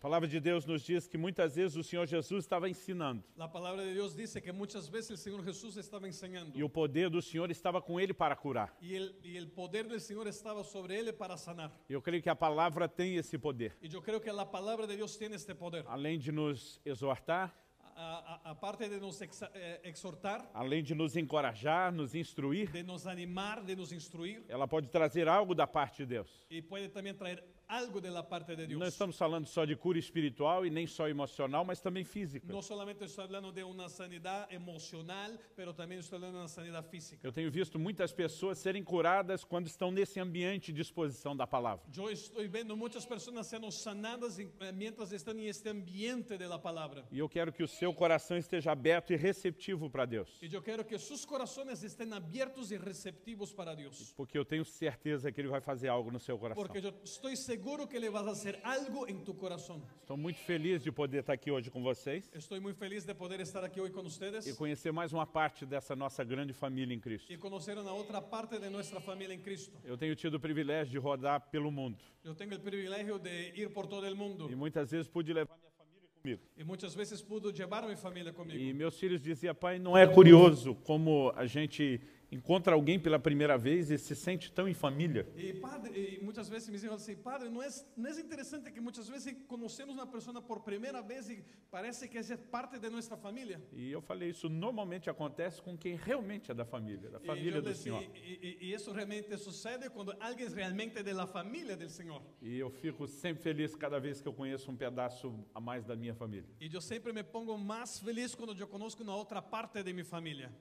palavra de Deus nos diz que muitas vezes o Senhor Jesus estava ensinando. La palabra de Dios dice que muchas veces el Señor Jesús estaba enseñando. E o poder do Senhor estava com ele para curar. Y el poder del Señor estaba sobre él para sanar. Eu creio que a palavra tem esse poder. Y yo creo que la palabra de Dios tiene este poder. Além de nos exortar, Aparte de nos exhortar, além de nos encorajar, nos instruir, de nos animar, de nos instruir, ela pode trazer algo da parte de Deus. y puede también traer algo de la parte de Dios. Não estamos falando só de cura espiritual e nem só emocional, mas também física. No solamente estoy hablando de una sanidad emocional, pero también estoy hablando de una sanidad física. Eu tenho visto muitas pessoas serem curadas quando estão nesse ambiente de exposição da palavra. Yo estoy viendo muchas personas siendo sanadas mientras están en este ambiente de la palabra. E eu quero que o seu coração esteja aberto e receptivo para Deus. Y yo quiero que sus corazones estén abiertos y receptivos para Dios. Porque eu tenho certeza que Ele vai fazer algo no seu coração. Porque yo estoy seguro que le vas a hacer algo en tu corazón. Estou muito feliz de poder estar aqui hoje com vocês Estoy muy feliz de poder estar aquí hoy con ustedes e conhecer mais uma parte dessa nossa grande família em Cristo. y conocer una otra parte de nuestra familia en Cristo. Eu tenho tido o privilégio de rodar pelo mundo Yo tengo el privilegio de ir por todo el mundo e muitas vezes pude levar minha família comigo. y muchas veces pude llevar a mi familia E conmigo. meus filhos diziam: pai, não é curioso como a gente encontra alguém pela primeira vez e se sente tão em família? Y muchas veces mis hijos dicen, padre, ¿no es interesante que muchas veces conocemos una persona por primera vez y parece que es parte de nuestra familia? E eu falei, isso normalmente acontece com quem realmente é da família Y yo do les Senhor. y eso realmente sucede cuando alguien es realmente de la familia del Señor. E eu fico sempre feliz cada vez que eu conheço um pedaço a mais da minha família. Y yo siempre me pongo más feliz cuando yo conozco una otra parte de mi familia.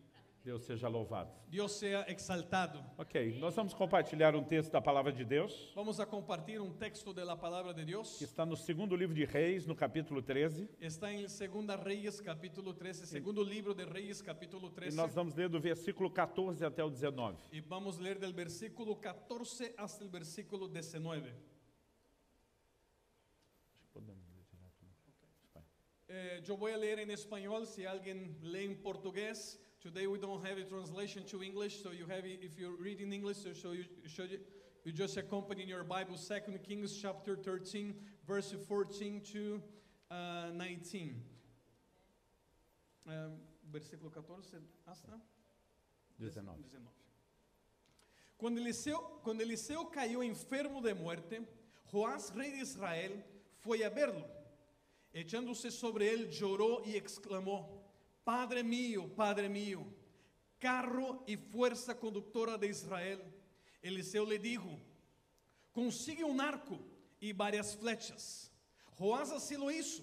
Deus seja louvado. Dios sea exaltado. Ok, nós vamos compartilhar um texto da Palavra de Deus, Vamos a compartir un texto de la palabra de que Dios. está no segundo livro de Reis, no capítulo 13. Está en Segunda Reyes capítulo 13, segundo libro de Reyes capítulo E 13. nós vamos ler do versículo 14 até o 19. Y vamos a leer del versículo 14 hasta el versículo 19. Yo voy a leer en español, si alguien lee en portugués. Today we don't have a translation to English, so you have, if you read in English, so you just accompany in your Bible 2 Kings chapter 13, verse 14 to 19. Versículo 14 hasta 19. Cuando Eliseo cayó enfermo de muerte, Joás, rey de Israel, fue a verlo. Echándose sobre él, lloró y exclamó: Padre mío, carro y fuerza conductora de Israel. Eliseo le dijo: consigue un arco y varias flechas. Joás así lo hizo.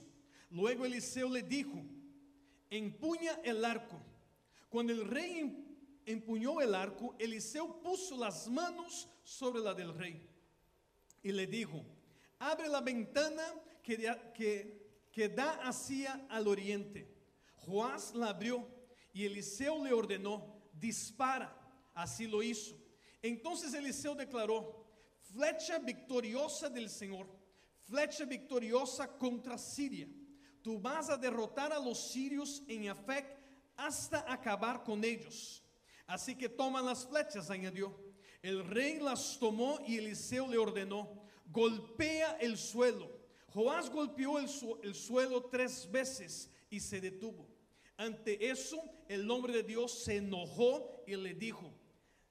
Luego Eliseo le dijo: empuña el arco. Cuando el rey empuñó el arco, Eliseo puso las manos sobre la del rey y le dijo: abre la ventana que da hacia al oriente. Joás la abrió y Eliseo le ordenó: dispara. Así lo hizo. Entonces Eliseo declaró: flecha victoriosa del Señor, flecha victoriosa contra Siria. Tú vas a derrotar a los sirios en Afec hasta acabar con ellos. Así que toma las flechas, añadió. El rey las tomó y Eliseo le ordenó: golpea el suelo. Joás golpeó el suelo 3 veces y se detuvo. Ante eso, el hombre de Dios se enojó y le dijo: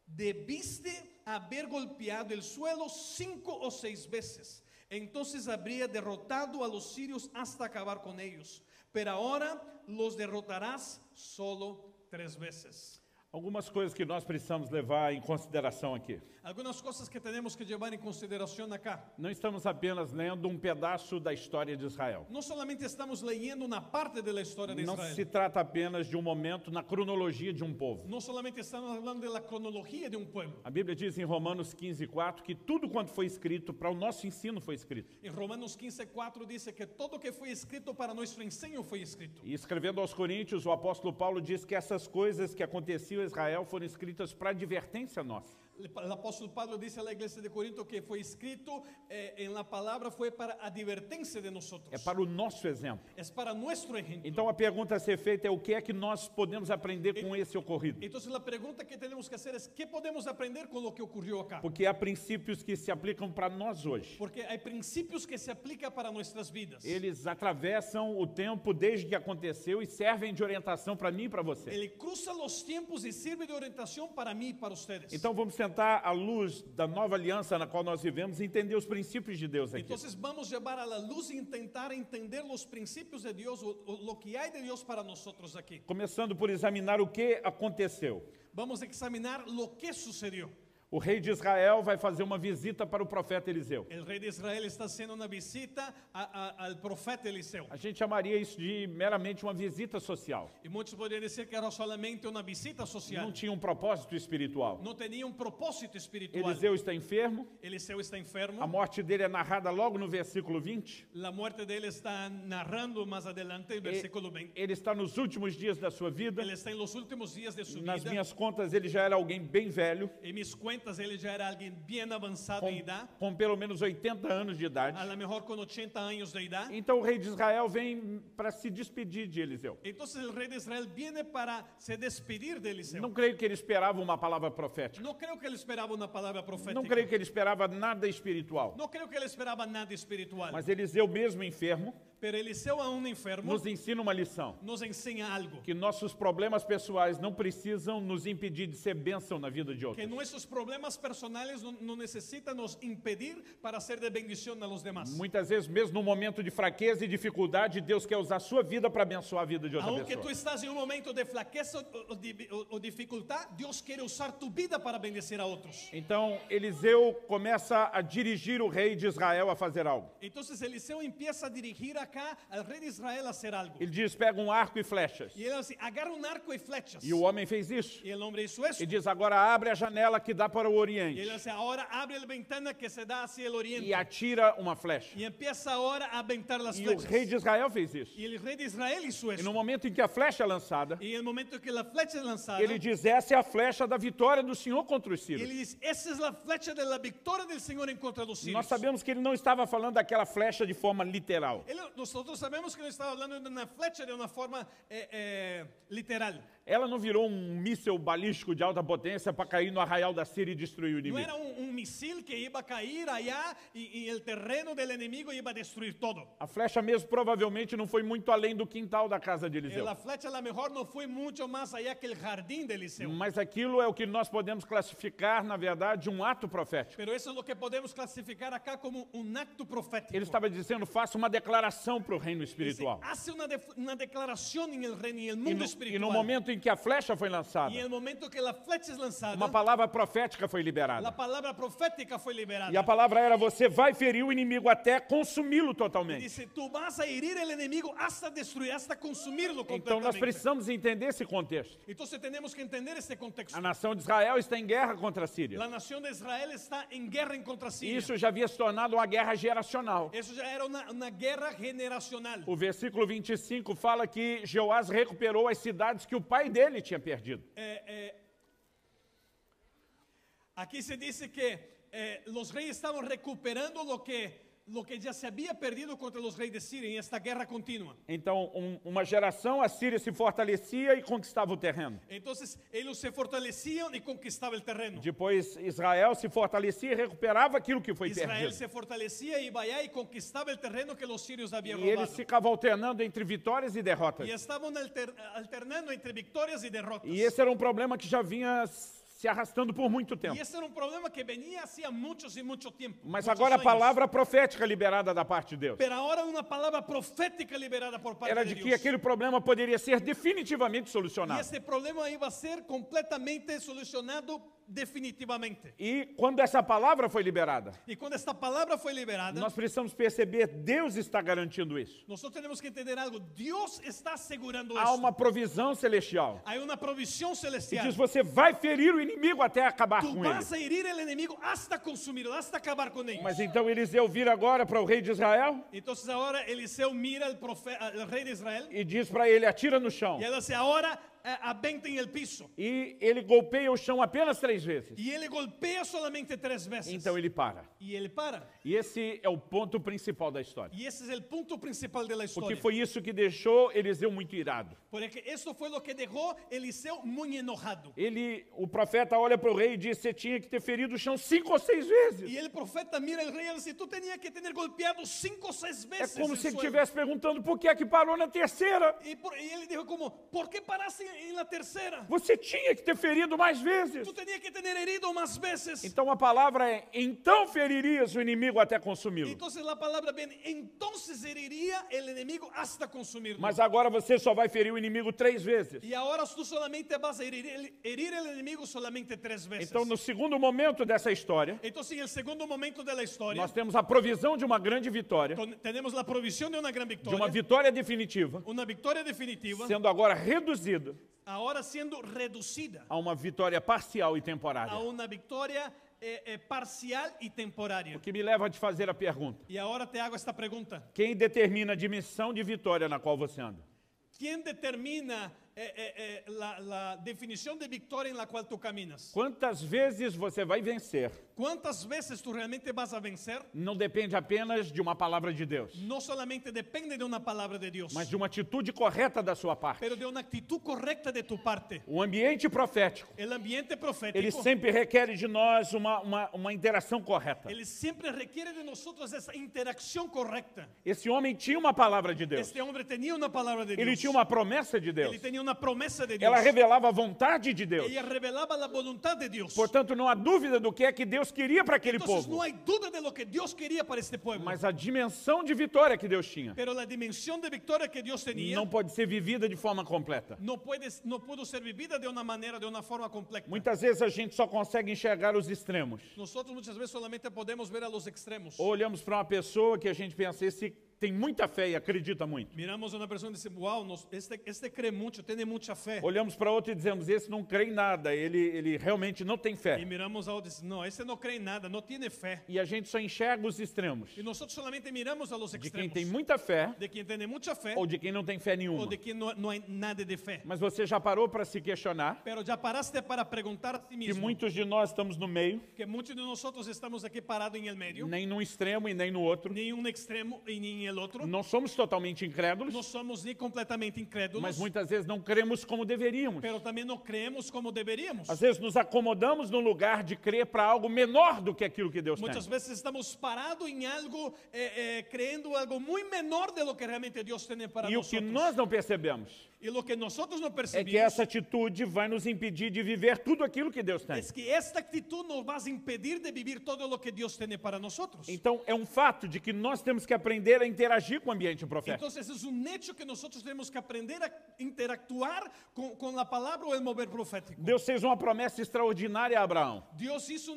debiste haber golpeado el suelo 5 o 6 veces. Entonces habría derrotado a los sirios hasta acabar con ellos. Pero ahora los derrotarás solo 3 veces. Algumas coisas que nós precisamos levar em consideração aqui. Algunas cosas que tenemos que llevar en consideración acá. Não estamos apenas lendo um pedaço da história de Israel. No solamente estamos leyendo una parte de la historia de Não Israel. se trata apenas de um momento na cronologia de um povo. No solamente estamos hablando de la cronología de un pueblo. A Bíblia diz em Romanos 15:4 que tudo quanto foi escrito para o nosso ensino foi escrito. En Romanos 15:4 dice que todo que fue escrito para nuestro enseño fue escrito. E escrevendo aos Coríntios, o apóstolo Paulo diz que essas coisas que aconteciam em Israel foram escritas para advertência nossa. el apóstol Pablo dice a la iglesia de Corinto que fue escrito en la palabra fue para advertencia de nosotros. É para o nosso exemplo. Es para nuestro ejemplo. Então a pergunta a ser feita é o que é que nós podemos aprender com esse ocorrido? Entonces la pregunta que tenemos que hacer es ¿qué podemos aprender con lo que ocurrió acá? Porque há princípios que se aplicam para nós hoje. Porque hay principios que se aplican para nuestras vidas. Eles atravessam o tempo desde que aconteceu e servem de orientação para mim e para você. Él cruza los tiempos y sirve de orientación para mí y para ustedes. Então vamos tentar, à luz da nova aliança na qual nós vivemos, entender os princípios de Deus aqui. Entonces vamos a llevar a la luz e intentar entender los principios de Dios o lo que hay de Dios para nosotros aquí. Começando por examinar o que aconteceu. Vamos a examinar lo que sucedió. O rei de Israel vai fazer uma visita para o profeta Eliseu. El rey de Israel está haciendo una visita al profeta Eliseo. A gente chamaria isso de meramente uma visita social. Y muchos podrían decir que era solamente una visita social. Não tinha um propósito espiritual. No tenía un propósito espiritual. Eliseu está enfermo. Eliseo está enfermo. A morte dele é narrada logo no versículo 20. La muerte de él está narrando más adelante, el versículo 20. Ele está nos últimos dias da sua vida. Él está en los últimos días de su Nas vida. minhas contas, ele já era alguém bem velho, En mis cuentas, él ya era alguien bien avanzado en edad. com pelo menos 80 anos de idade. A lo mejor con 80 años de edad. Então o rei de Israel vem para se despedir de Eliseu. Entonces el rey de Israel viene para se despedir de Eliseo. Não creio que ele esperava uma palavra profética. No creo que él esperaba una palabra profética. Não creio que ele esperava nada espiritual. No creo que él esperaba nada espiritual. Mas Eliseu, mesmo enfermo, Pero Eliseo, aún enfermo, nos ensina uma lição. nos enseña algo. Que nossos problemas pessoais não precisam nos impedir de ser bênção na vida de Que outros. nuestros problemas personales no necesitan nos impedir para ser de bendición a los demás. Muitas vezes, mesmo no momento de fraqueza e dificuldade, Deus quer usar a sua vida para abençoar a vida de outra Aunque tú pessoa. estás en un momento de flaqueza o dificultad, Dios quiere usar tu vida para bendecir a otros. Então, Eliseu começa a dirigir o rei de Israel a fazer algo. Entonces Eliseo empieza a dirigir acá al rey de Israel a hacer algo. Ele diz, pega um arco e flechas. Y él dice, agarra un arco y flechas. E o homem fez isso. Y el hombre hizo eso. E diz, agora abre a janela que dá para o Y Oriente. él dice, ahora abre la ventana que se da hacia el oriente. E atira uma flecha. Y empieza ahora a aventar las E o flechas. rei de Israel fez isso. Y el rey de Israel hizo E eso. no momento em que a flecha é lançada, Y en el momento que la flecha es lanzada, ele diz, essa é a flecha da vitória do Senhor contra os y sírios. él dice, esa es la flecha de la victoria del Señor en contra de los sirios. Nós sabemos que ele não estava falando daquela flecha de forma literal. Nosotros sabemos que no estaba hablando de una flecha de una forma literal. Ela não virou um míssil balístico de alta potência para cair no arraial da Síria e destruir o No inimigo. era un misil que iba a caer allá y el terreno del enemigo iba a destruir todo. A flecha mesmo provavelmente não foi muito além do quintal da casa de Eliseu. La flecha a lo mejor no fue mucho más allá que el jardín de Eliseo. Mas aquilo é o que nós podemos classificar, na verdade, um ato profético. Pero eso es lo que podemos clasificar acá como un acto profético. Ele estava dizendo, faça uma declaração para o reino Dice, espiritual. hace una declaración en el reino y el E mundo no espiritual. momento em que a flecha foi lançada, Y en el momento que la flecha es lanzada, uma palavra profética foi la liberada. palabra profética fue liberada. E a palavra era, você vai ferir o inimigo até consumi-lo Y totalmente. dice, tú vas a herir el enemigo hasta destruir, hasta consumirlo Então nós completamente. precisamos entender esse contexto. Entonces tenemos que entender este contexto. A nação de Israel está em guerra contra a Síria. La nación de Israel está en guerra en contra E Siria. isso já havia se tornado uma guerra geracional. Eso ya era una guerra generacional. O versículo 25 fala que Jeoás recuperou as cidades que o pai dele tinha perdido. Aquí se dice que los reyes estaban recuperando lo que ya se había perdido contra los reyes de Siria en esta guerra continua. Então, uma geração, a Síria se fortalecia e conquistava o terreno. Entonces ellos se fortalecían y conquistaban el terreno. Depois, Israel se fortalecia e recuperava aquilo que foi Israel perdido. se fortalecía, iba allá y conquistaba el terreno que los sirios habían E eles robado. ficavam alternando entre vitórias e derrotas. Y estaban alternando entre victorias y derrotas. E esse era um problema que já vinha se arrastando por muito tempo. Y ese era un problema que venía hacía muchos y mucho tiempo. Mas muchos agora a años. palavra profética liberada da parte de Deus Pero ahora una palabra profética liberada por parte era de de que Dios. aquele problema poderia ser definitivamente Y solucionado. este problema iba a ser completamente solucionado definitivamente. E quando essa palavra foi liberada, Y cuando esta palabra fue liberada, nós precisamos perceber, Deus está garantindo isso. nosotros tenemos que entender algo. Dios está asegurando Há eso. uma provisão celestial. Hay una provisión E celestial. diz, você vai ferir o inimigo até acabar Tú com ele. vas a herir el enemigo hasta consumirlo, hasta acabar con ellos. Mas então Eliseu vira agora para o rei de Israel Entonces ahora Eliseo mira al rey de Israel e diz para ele, atira no chão. y él dice, ahora aventa en el piso. E ele golpeia o chão apenas 3 vezes. Y él golpea solamente 3 veces. Então ele para. Y él para. E esse é o ponto principal da história. Y ese es el punto principal de la Porque historia. foi isso que deixou Eliseu muito irado. Porque esto fue lo que dejó Eliseo muy enojado. O profeta olha para o rei e diz: você tinha que ter ferido o chão 5 ou 6 vezes. Y el profeta mira al rey y le dice, tú tenías que tener golpeado 5 o 6 É veces como el se ele suelo. estivesse perguntando por que é que parou na terceira. Y él dijo como, ¿por qué paraste en la tercera? Você tinha que ter ferido mais vezes. Tú tenías que tener herido más veces. Então a palavra é: então feririas o inimigo até consumi-lo. Entonces la palabra viene, entonces heriría el enemigo hasta consumirlo. Mas agora você só vai ferir o inimigo 3 vezes. Y ahora tú solamente vas a herir el enemigo solamente 3 veces. Então, no segundo momento dessa história, Entonces en el segundo momento de la historia, nós temos a provisão de uma grande vitória, tenemos la provisión de una gran de victoria, uma vitória definitiva, una victoria definitiva, sendo agora reduzida ahora siendo reducida a uma vitória parcial e a temporária. una victoria parcial y temporaria. O que me leva a te fazer a pergunta: Y ahora te hago esta pregunta. quem determina a dimensão de vitória na qual você anda? ¿Quién determina la definición de victoria en la cual tú caminas? Quantas vezes você vai vencer ¿Cuántas veces tú realmente vas a vencer? não depende apenas de uma palavra de Deus, No solamente depende de una palabra de Dios, mas de uma atitude correta da sua parte. pero de una actitud correcta de tu parte. O ambiente profético, El ambiente ele profético, sempre requer de nós uma interação correta. él siempre requiere de nosotros esa interacción correcta. Esse homem tinha uma palavra de Deus. Este hombre tenía una palabra de Ele Dios. tinha uma promessa de Deus. Él tenía una promesa de Dios. Ela revelava a vontade de Deus. Ella revelaba la voluntad de Dios. Portanto, não há dúvida do que é que Deus queria para aquele Entonces povo. no hay duda de lo que Dios quería para este pueblo. Mas a dimensão de vitória que Deus tinha Pero la dimensión de victoria que Dios tenía não pode ser vivida de forma completa. no pudo ser vivida de una manera, de una forma completa. Muitas vezes a gente só consegue enxergar os extremos. Nosotros muchas veces solamente podemos ver a los extremos. Ou olhamos para uma pessoa que a gente pensa: esse tem muita fé e acredita muito. Miramos a una persona y decimos, wow, este cree mucho, tiene mucha fe. Olhamos para outro e dizemos: esse não crê em nada, ele realmente não tem Y fé. miramos a otro y decimos, no, este no cree en nada, no tiene fe. E a gente só enxerga os extremos. Y nosotros solamente miramos a los De quem extremos. tem muita fé De quien tiene mucha fe ou de quem não tem fé o nenhuma. de quien no hay nada de fe. Mas você já parou para se questionar Pero ya paraste para preguntar a ti que mismo muitos de nós estamos no meio, que muchos de nosotros estamos aquí parados en el medio, nem num extremo e nem no outro. ni en un extremo y ni en el otro. Não somos totalmente No incrédulos, somos ni completamente incrédulos, mas muitas vezes não cremos como deveríamos. pero también no creemos como deberíamos. Às vezes nos acomodamos no lugar de crer para algo menor do que aquilo que Deus tem. Muchas veces estamos parados en algo, creyendo algo muy menor de lo que realmente Dios tiene para E o que nosotros. nós não percebemos Y lo que nosotros no é que percibimos essa atitude vai nos impedir de viver tudo aquilo que Deus tem. es que esta actitud nos va a impedir de vivir todo lo que Dios tiene para nosotros. Então é um fato de que nós temos que aprender a interagir com o ambiente profético. Entonces es un hecho que nosotros tenemos que aprender a interactuar con la palabra o el mover profético. Deus fez uma promessa extraordinária a Abraão. Dios hizo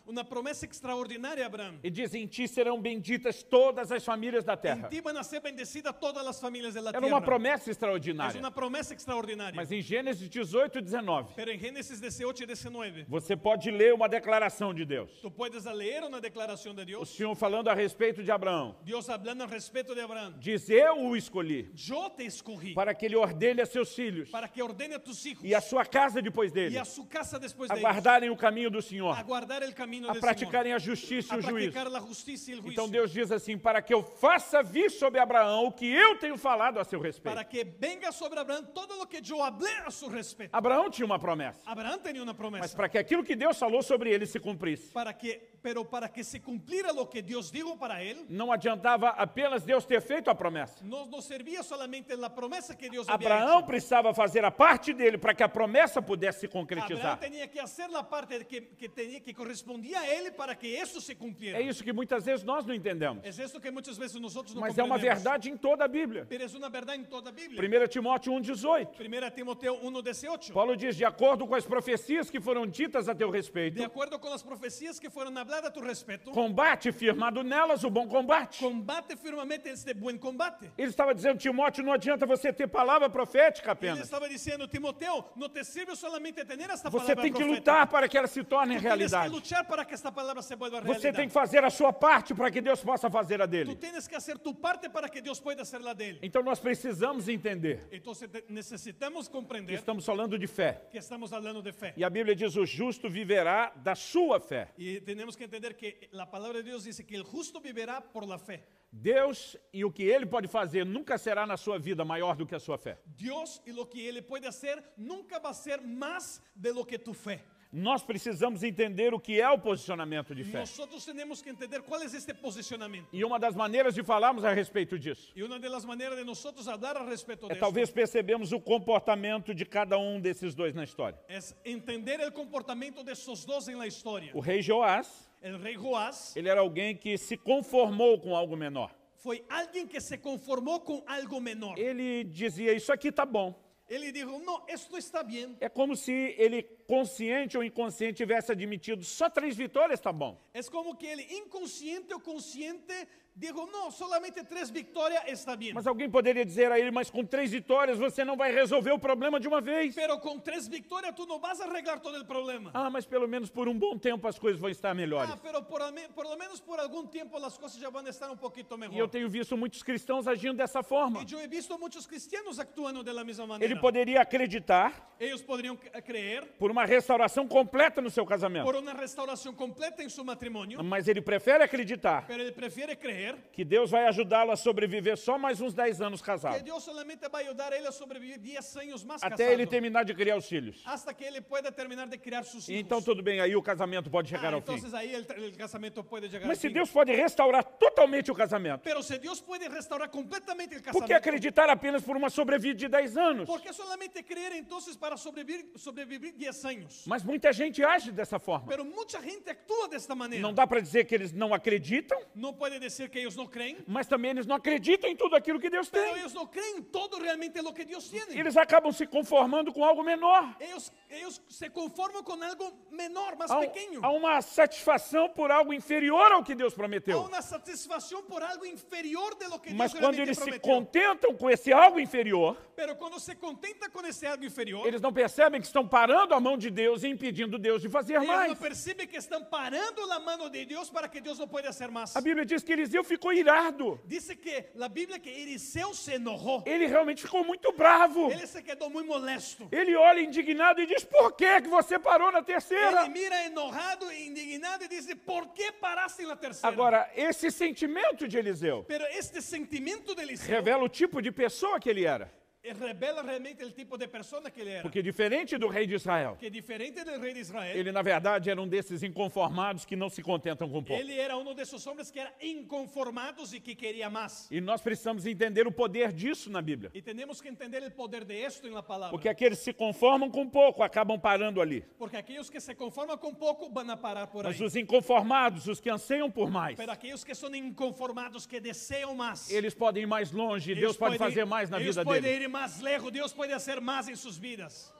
una promesa extraordinaria a Abraham. E diz: em ti serão benditas todas as famílias da En terra. ti van a ser bendecidas todas las familias de la Era tierra. uma promessa Es extraordinária. una promesa extraordinaria. Mas em Gênesis 18 e 19, Pero en Génesis 18 y 19, você pode ler uma declaração de Deus. tú puedes leer una declaración de O Dios. Senhor falando a respeito de Abraão. Dios hablando al respecto de Abraham. Diz: eu o escolhi Yo te escogí para que ele ordene a seus filhos para que ordene a tus hijos e a sua casa depois y dele a su casa después a de ellos guardarem o caminho do Senhor, a guardar el camino a del praticarem Señor, a justiça e a o juízo. practicar la justicia y el juicio. Então Deus diz assim: para que eu faça vir sobre Abraão o que eu tenho falado a seu respeito. Para que venga sobre Abraham todo lo que yo hablé a su respecto. Abraão tinha uma promessa, Abraham tenía una mas promesa. para que aquilo que Deus falou sobre ele se cumprisse, Pero para que se cumpliera lo que Dios dijo para él, não adiantava apenas Deus ter feito a promessa. no nos servía solamente la promesa que Dios había Abraão hecho. precisava fazer a parte dele para que a promessa pudesse se Abraham concretizar. tenía que hacer la parte que correspondía a él para que eso se cumpliera. É isso que muitas vezes nós não entendemos, Es esto que muchas veces nosotros no mas é uma comprendemos. verdade em toda a Bíblia. Pero es una verdad en toda la Biblia. 1 Timóteo 1,18. 1 Timoteo 1:18. Paulo diz: de acordo com as profecias que foram ditas a teu De respeito, acuerdo con las profecías que fueron habladas hablar a tu respeto. Combate firmado nelas o bom combate. Combate firmemente este buen combate. Ele estava dizendo, Timóteo, não adianta você ter palavra profética Ele apenas. estava dizendo, Timoteo, no te sirve solamente tener esta Você palavra tem que profética. lutar para que ela se torne Tienes que realidade. luchar para que esta palabra se vuelva Você realidad. tem que fazer a sua parte para que Deus possa fazer a Tú dele. tienes que hacer tu parte para que Dios pueda hacer la de él. Então nós precisamos entender Entonces necesitamos que comprender estamos falando de fé. que estamos hablando de fe. E a Bíblia diz, o justo viverá da sua fé. Y tenemos que entender que la palabra de Dios dice que el justo vivirá por la fe. Deus e o que Ele pode fazer nunca será na sua vida maior do que a sua fé. Dios y lo que Él puede hacer nunca va a ser más de lo que tu fe. Nós precisamos entender o que é o posicionamento de fé. Nosotros tenemos que entender cuál es este posicionamiento. E uma das maneiras de falarmos a respeito disso Y una de las maneras de nosotros hablar al respecto de talvez esto percebemos o comportamento de cada um desses dois na história. es entender el comportamiento de esos dos en la historia. O rei Joás, El rey Joás ele era alguém que se conformou com algo menor. fue alguien que se conformó con algo menor. Ele dizia, isso aqui tá bom. Él dijo, no, esto está bien. É como se ele, consciente ou inconsciente, tivesse admitido, só 3 vitórias tá bom. Es como que él, inconsciente o consciente, dijo, no, solamente 3 victorias está bien. Mas alguém poderia dizer a ele, mas com 3 vitórias você não vai resolver o problema de uma vez. Pero con 3 victorias tú no vas a arreglar todo el problema. Ah, mas pelo menos por um bom tempo as coisas vão estar melhores. Pero por lo menos por algún tiempo las cosas ya van a estar un poquito E eu mejor. tenho visto muitos cristãos agindo dessa forma. Y yo he visto muchos cristianos actuando de la misma Ele manera. poderia acreditar Ellos podrían creer por uma restauração completa no seu casamento. por una restauración completa en su matrimonio, Mas ele prefere acreditar pero él prefiere creer que Deus vai ajudá-lo a sobreviver só mais uns 10 anos que casado. Dios solamente va a ayudar a él a sobrevivir 10 años más Até ele casado, terminar de criar os filhos. hasta que él pueda terminar de criar sus E hijos. então tudo bem, aí o casamento pode chegar ao fim. Entonces ahí el casamento puede llegar Mas al se fin. Deus pode restaurar totalmente o casamento, Pero si Dios puede restaurar completamente el por casamento, que acreditar apenas por uma sobrevida de 10 anos? ¿por qué solamente creer entonces para sobrevivir 10 años? Mas muita gente age dessa forma. Pero mucha gente actúa de esta manera. Não dá para dizer que eles não acreditam, No puede decir que ellos no creen, mas também eles não acreditam em tudo aquilo que Deus pero tem. ellos no creen todo realmente lo que Dios tiene. Eles acabam se conformando com algo menor. Ellos se conforman con algo menor, más Há pequeño. há uma satisfação por algo inferior ao que Deus A prometeu. una satisfacción por algo inferior de lo que Mas Dios quando realmente eles se prometió. contentam com esse algo inferior, Pero cuando se contenta con ese algo inferior, eles não percebem que estão parando a mão de Deus e impedindo Deus de fazer ellos mais. no perciben que están parando la mano de Dios para que Dios no pueda hacer más. A Bíblia diz que Eliseu ficou irado. Dice que la Biblia que Eliseo se enojó. Ele realmente ficou muito bravo. Él se quedó muy molesto. Ele olha indignado e diz, por que você parou na Él terceira? mira enojado e indignado y dice, ¿por qué paraste en la tercera? Agora, esse sentimento de Eliseu Pero este sentimiento de Eliseo revela o tipo de pessoa que ele era. revela realmente el tipo de persona que él era. Porque diferente do rei de Israel, Que diferente del rey de Israel, ele na verdade era um desses inconformados que não se contentam com pouco. él era uno de esos hombres que eran inconformados y que quería más. E nós precisamos entender o poder disso na Bíblia. Y tenemos que entender el poder de esto en la palabra. Porque aqueles que se conformam com pouco acabam parando ali. Porque aquellos que se conforman con poco van a parar por Mas ahí. os inconformados, os que anseiam por mais, Pero aquellos que son inconformados, que desean más, eles podem ir mais longe, Deus pode fazer mais na ellos vida pueden deles. ir más lejos, Dios puede hacer más en sus vidas.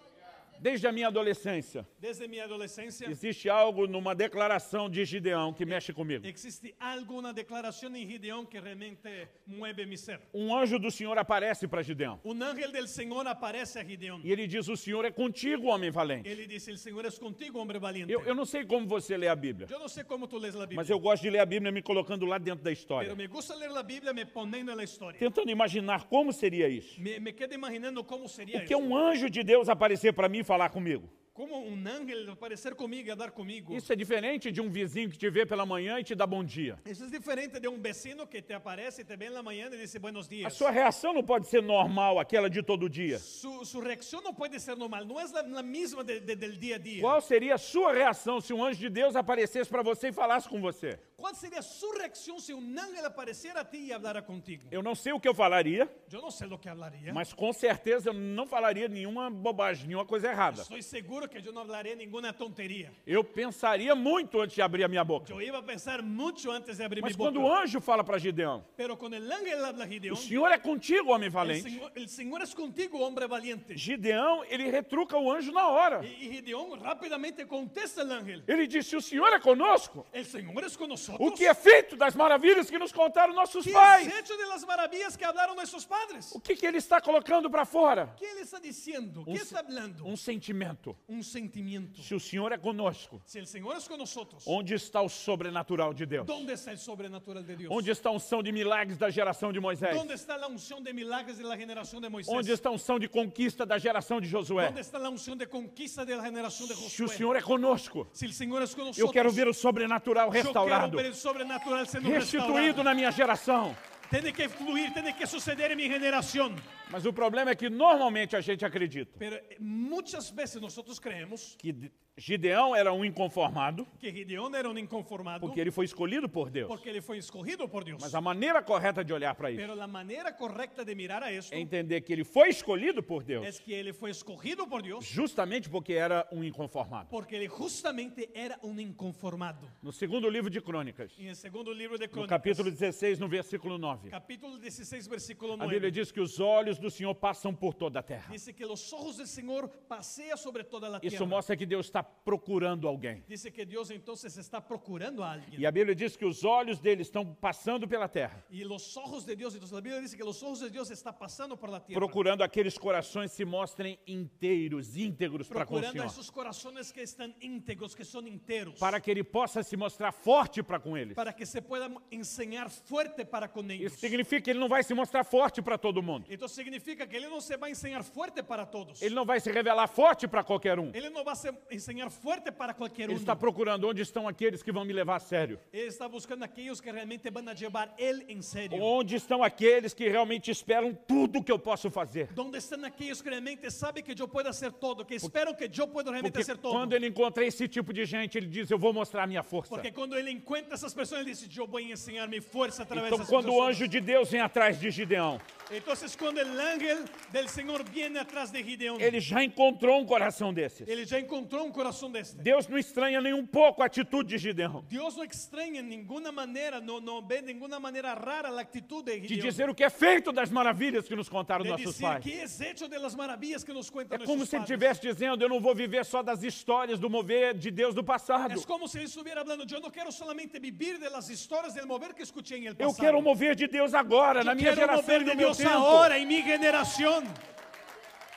Desde a minha adolescência, Desde mi adolescencia existe algo numa declaração de Gideão que mexe comigo. existe alguna declaración en Gideón que realmente mueve mi ser. Um anjo do Senhor aparece para Gideão. Un ángel del Señor aparece a Gideón. E ele diz, o Senhor é contigo, homem valente. Él dice, el Señor es contigo, hombre valiente. Eu não sei como você lê a Bíblia, Yo no sé cómo tú lees la Biblia, mas eu gosto de ler a Bíblia me colocando lá dentro da pero história. me gusta leer la Biblia me poniendo en la historia. Tentando imaginar como seria isso. Me quedo imaginando cómo sería O que é eso. um anjo de Deus aparecer para mim e falar comigo. Como un ángel aparecer conmigo y hablar conmigo. Isso é diferente de um vizinho que te vê pela manhã e te dá bom dia. Eso es diferente de un vecino que te aparece, te ve en la mañana y dice buenos A días. sua reação não pode ser normal, aquela de todo dia. Su reacción no puede ser normal, no es la misma del día a día. Qual seria a sua reação se um anjo de Deus aparecesse para você e falasse com você? ¿Cuál sería su reacción si un ángel apareciera a ti y hablara contigo? Eu não sei o que eu falaria, Yo no sé lo que hablaría. mas com certeza eu não falaria nenhuma bobagem, nenhuma coisa errada. Estoy seguro que yo no hablaría ninguna tontería. Eu pensaria muito antes de abrir a minha boca. Yo iba a pensar mucho antes de abrir Mas mi boca. quando o anjo fala para Gideão, Pero con el ángel habla o Gideón. Senhor é contigo, homem valente. El Señor es contigo, hombre valiente. Gideão, ele retruca o anjo na hora. Y Gideón rápidamente contesta al ángel. Ele diz, se o Senhor é conosco, El Señor es con nosotros. o que é feito das maravilhas que nos contaram nossos ¿Qué pais? es hecho de las maravillas que hablaron nuestros padres? O que ele está colocando para fora? ¿Qué él está diciendo? ¿Qué está hablando? Sentimento. Un sentimiento. Se o Senhor é conosco, Si el Señor es con nosotros, onde está o sobrenatural de Deus? ¿dónde está el sobrenatural de Dios? Onde está a unção de milagres da geração de Moisés? ¿Dónde está la unción de milagros de la generación de Moisés? Onde está a unção de conquista da geração de Josué? ¿Dónde está la unción de conquista de la generación de Se o Josué? Senhor é conosco, Si el Señor es con nosotros, eu quero ver o sobrenatural yo quiero restaurado, ver el sobrenatural siendo restituído restaurado. na minha geração. Tiene que fluir, tiene que suceder en mi generación. Mas o problema é que normalmente a gente acredita Pero muchas veces nosotros creemos que Gideão era um inconformado que Gideón era un inconformado porque ele foi escolhido por Deus. porque ele foi escogido por Dios. Mas a maneira correta de olhar para isso Pero la manera correcta de mirar a esto é entender que ele foi escolhido por Deus es que ele foi escogido por Dios justamente porque era um inconformado. porque ele justamente era un inconformado. No segundo livro de Crônicas, En el segundo libro de no Crónicas, capítulo 16, no versículo 9, capítulo 16, versículo a Bíblia 9, diz que os olhos do Senhor passam por toda a terra. dice que los ojos del Señor pasean sobre toda la Isso tierra. mostra que Deus está procurando alguém. Dice que Dios entonces está procurando a alguien. E a Bíblia diz que os olhos dele estão passando pela terra, Y los ojos de Dios, entonces la Biblia dice que los ojos de Dios están pasando por la tierra. procurando aqueles corações se mostrem inteiros, íntegros para com o Procurando a Senhor, esos corazones que están íntegros, que son enteros. para que ele possa se mostrar forte para com eles. Para que se puedan enseñar fuerte para con ellos. Isso significa que ele não vai se mostrar forte para todo mundo. Esto significa que Él no se va a enseñar fuerte para todos. Ele não vai se revelar forte para qualquer um. Él no va a enseñar fuerte para cualquier Ele uno. está procurando onde estão aqueles que vão me levar a sério. Él está buscando aquellos que realmente van a llevar Él en serio. Onde estão aqueles que realmente esperam tudo que eu posso fazer. Donde están aquellos que realmente saben que yo puedo hacer todo, que esperan que yo puedo realmente Porque hacer todo. quando ele encontra esse tipo de gente, ele diz, eu vou mostrar a minha força. Porque cuando Él encuentra esas personas, Él dice, yo voy a enseñar mi fuerza a través Então de esas quando o personas. anjo de Deus vem atrás de Gideão, Entonces cuando el ángel del Señor viene atrás de Gideón, ele já encontrou um coração desses. Él ya encontró un corazón de este. Deus não estranha nem um pouco a atitude de Gideão, Dios no extraña en ninguna manera, no ve de ninguna manera rara la actitud de de Gideón. dizer o que é feito das maravilhas que nos contaram De nossos decir pais. que es hecho de las maravillas que nos cuentan É como nuestros se ele padres. estivesse dizendo, eu não vou viver só das histórias do mover de Deus do passado. Es como si él estuviera hablando, yo no quiero solamente vivir de las historias del mover que escuché en el Eu pasado. quero o mover de Deus agora, na Yo minha quiero geração mover e de no meu Dios tempo. ahora en mi generación.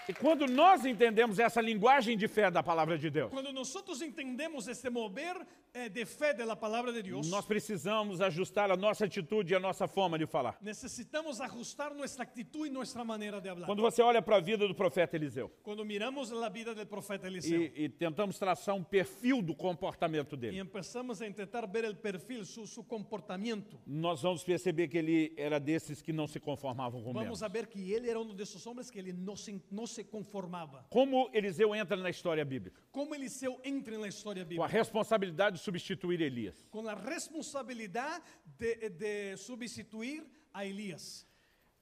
E quando nós entendemos essa linguagem de fé da palavra de Deus, Cuando nosotros entendemos este mover de fe de la palabra de Dios, nós precisamos ajustar a nossa atitude e a nossa forma de falar. necesitamos ajustar nuestra actitud y nuestra manera de hablar. Quando você olha para a vida do profeta Eliseu Cuando miramos la vida del profeta Eliseo e tentamos traçar um perfil do comportamento y dele, empezamos a intentar ver el perfil, su comportamiento, nós vamos perceber que ele era desses que não se conformavam com menos. vamos a ver que él era uno de esos hombres que él no se conformaba. Como Eliseu entra na história bíblica? Como Eliseo entra en la historia Com a bíblica, responsabilidade de substituir Elias. con la responsabilidad de sustituir a Elías.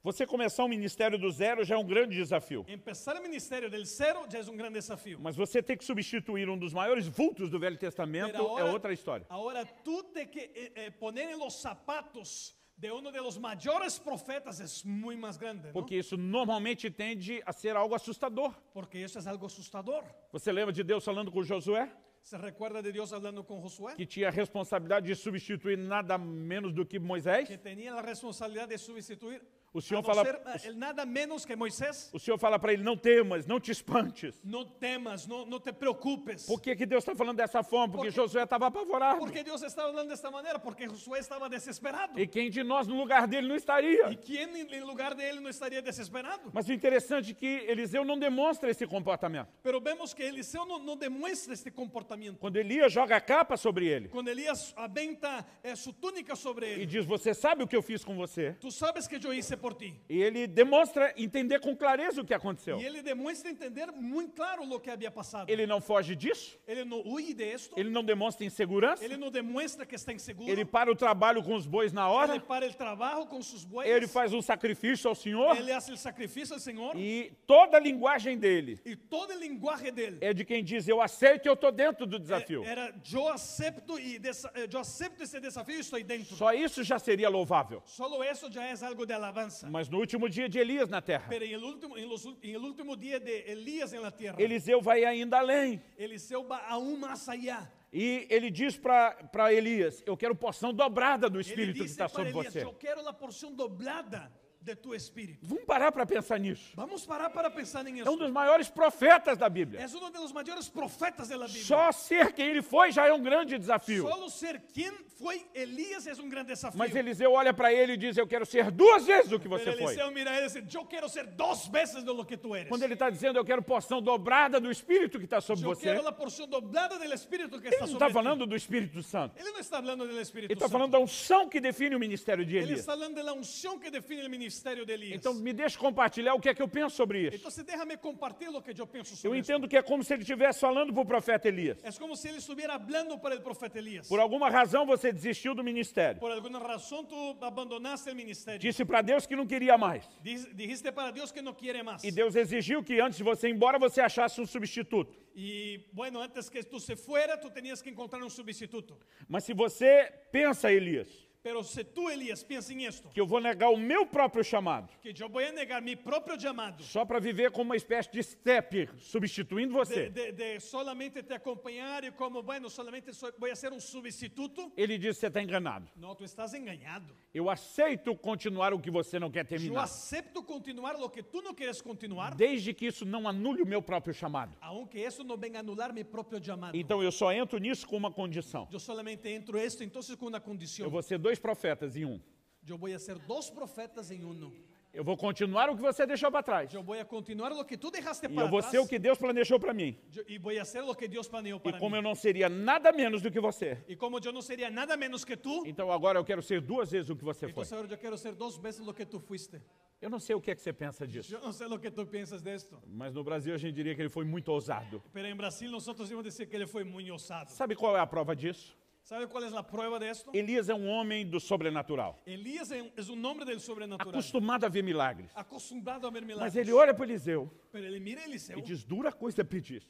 Você começar um ministério do zero já é um grande desafio. Empezar el ministerio del cero ya es un gran desafío. Mas você ter que substituir um dos maiores vultos do Velho Testamento Pero é outra história. ahora tú te que poner en los zapatos de uno de los mayores profetas es muy más grande, ¿no? Porque isso normalmente tende a ser algo assustador. Porque eso es algo asustador. Você lembra de Deus falando com Josué? ¿Se recuerda de Dios hablando con Josué? Que tinha a responsabilidade de substituir nada menos do que Moisés? Que tenía la responsabilidad de sustituir O Senhor a no fala, ser, nada menos que Moisés. o Senhor fala para ele, não temas, não te espantes. No temas, no te preocupes. Por que Deus está falando dessa forma? Porque Josué estava apavorado. Porque Dios estaba hablando de esta manera, porque Josué estaba desesperado. E quem de nós no lugar dele não estaria? ¿Y quién en lugar de él no estaría desesperado? Mas o interessante é que Eliseu não demonstra esse comportamento. Pero vemos que Eliseo no demuestra este comportamiento. Quando Elias joga a capa sobre ele Cuando Elías aventa su túnica sobre e él, diz, você sabe o que eu fiz com você? tú sabes que yo hice por ti. E ele demonstra entender com clareza o que aconteceu. Y él demuestra entender muy claro lo que había pasado. Ele não foge disso, Él no huye de esto. ele não demonstra insegurança, Él no demuestra que está inseguro. ele para o trabalho com os bois na Él hora, para el trabajo con sus bueyes. ele faz um sacrifício ao Senhor Él hace el sacrificio al Señor. e toda a linguagem dele Y todo el lenguaje de él é de quem diz, eu aceito e eu estou dentro do desafio. era yo acepto ese desafío y estoy dentro. Só isso já seria louvável. Solo eso ya es algo de alabanza. Mas no último dia de Elias na terra, Pero en el último día de Elías en la tierra, Eliseu vai ainda além. Eliseo va aún más allá. E ele diz para Elias, eu quero porção dobrada do Él Espírito que dice está para sobre Elías, você. yo quiero la porción doblada de tu espíritu. Vamos parar para pensar nisso. Vamos parar para pensar en É eso. um dos maiores profetas da Bíblia. Es uno de los mayores profetas de la Biblia. Só ser quem ele foi já é um grande desafio. Solo ser quien fue Elías es un gran desafío. Mas Eliseu olha para ele e diz, eu quero ser 2 vezes o que você Pero foi. Eliseo mira a él y dice, yo quiero ser 2 veces de lo que tú eres. Quando ele está dizendo, eu quero porção dobrada do Espírito que está sobre Yo você, quiero la porción doblada del Espíritu que ele está não sobre está ti. falando do Espírito Santo. Él no está hablando del Espíritu Ele está Santo. falando da unção que define o ministério de Él Elias. está hablando de la unción que define el ministerio de Elías. Então, me deixa compartilhar o que é que eu penso sobre isso. Entonces déjame compartir lo que yo pienso Eu sobre esto. entendo que é como se ele estivesse falando para o profeta Elias. Es como si él estuviera hablando para el profeta Elías. Por alguma razão você desistiu do ministério. Por alguna razón tú abandonaste el ministerio. Disse para Deus que não queria mais. Dijiste para Dios que no quiere más. E Deus exigiu que antes de você ir embora, você achasse um substituto. Y bueno, antes que tú se fuera, tú tenías que encontrar un sustituto. Mas se você pensa, Elias, Pero si tú, Elías, piensas en esto, que eu vou negar o meu próprio chamado, que yo voy a negar mi propio llamado, só para viver como uma espécie de step, substituindo você, de solamente te acompañar y como, bueno, solamente voy a ser un sustituto. ele diz, você está enganado. No, tú estás engañado. Eu aceito continuar o que você não quer Yo terminar, acepto continuar lo que tú no quieres continuar, desde que isso não anule o meu próprio chamado. aunque eso no venga a anular mi propio llamado. Então eu só entro nisso com uma condição. Yo solamente entro esto entonces con una condición. Eu vou ser 2 profetas em um. Yo voy a ser 2 profetas en uno. Eu vou continuar o que você deixou para trás. Yo voy a continuar lo que tú dejaste E para eu vou ser o atrás. que Deus planejou para mim. Y voy a hacer lo que Dios planeó E para como mí. eu não seria nada menos do que você, Y como yo no sería nada menos que tú, então agora eu quero ser 2 vezes o que você foi. entonces ahora yo quiero ser 2 veces lo que tú fuiste. Eu não sei o que é que você pensa disso, Yo no sé lo que tú piensas de esto. mas no Brasil a gente diria que ele foi muito ousado. Pero en Brasil nosotros íbamos a decir que él fue muy osado. Sabe qual é a prova disso? ¿Sabe cuál es la prueba de esto? Elias é um homem do sobrenatural, Elías es un hombre del sobrenatural. acostumado a ver milagres. Acostumbrado a ver milagros. Mas ele olha para Eliseu Pero él mira a Eliseo e diz, dura coisa pediste.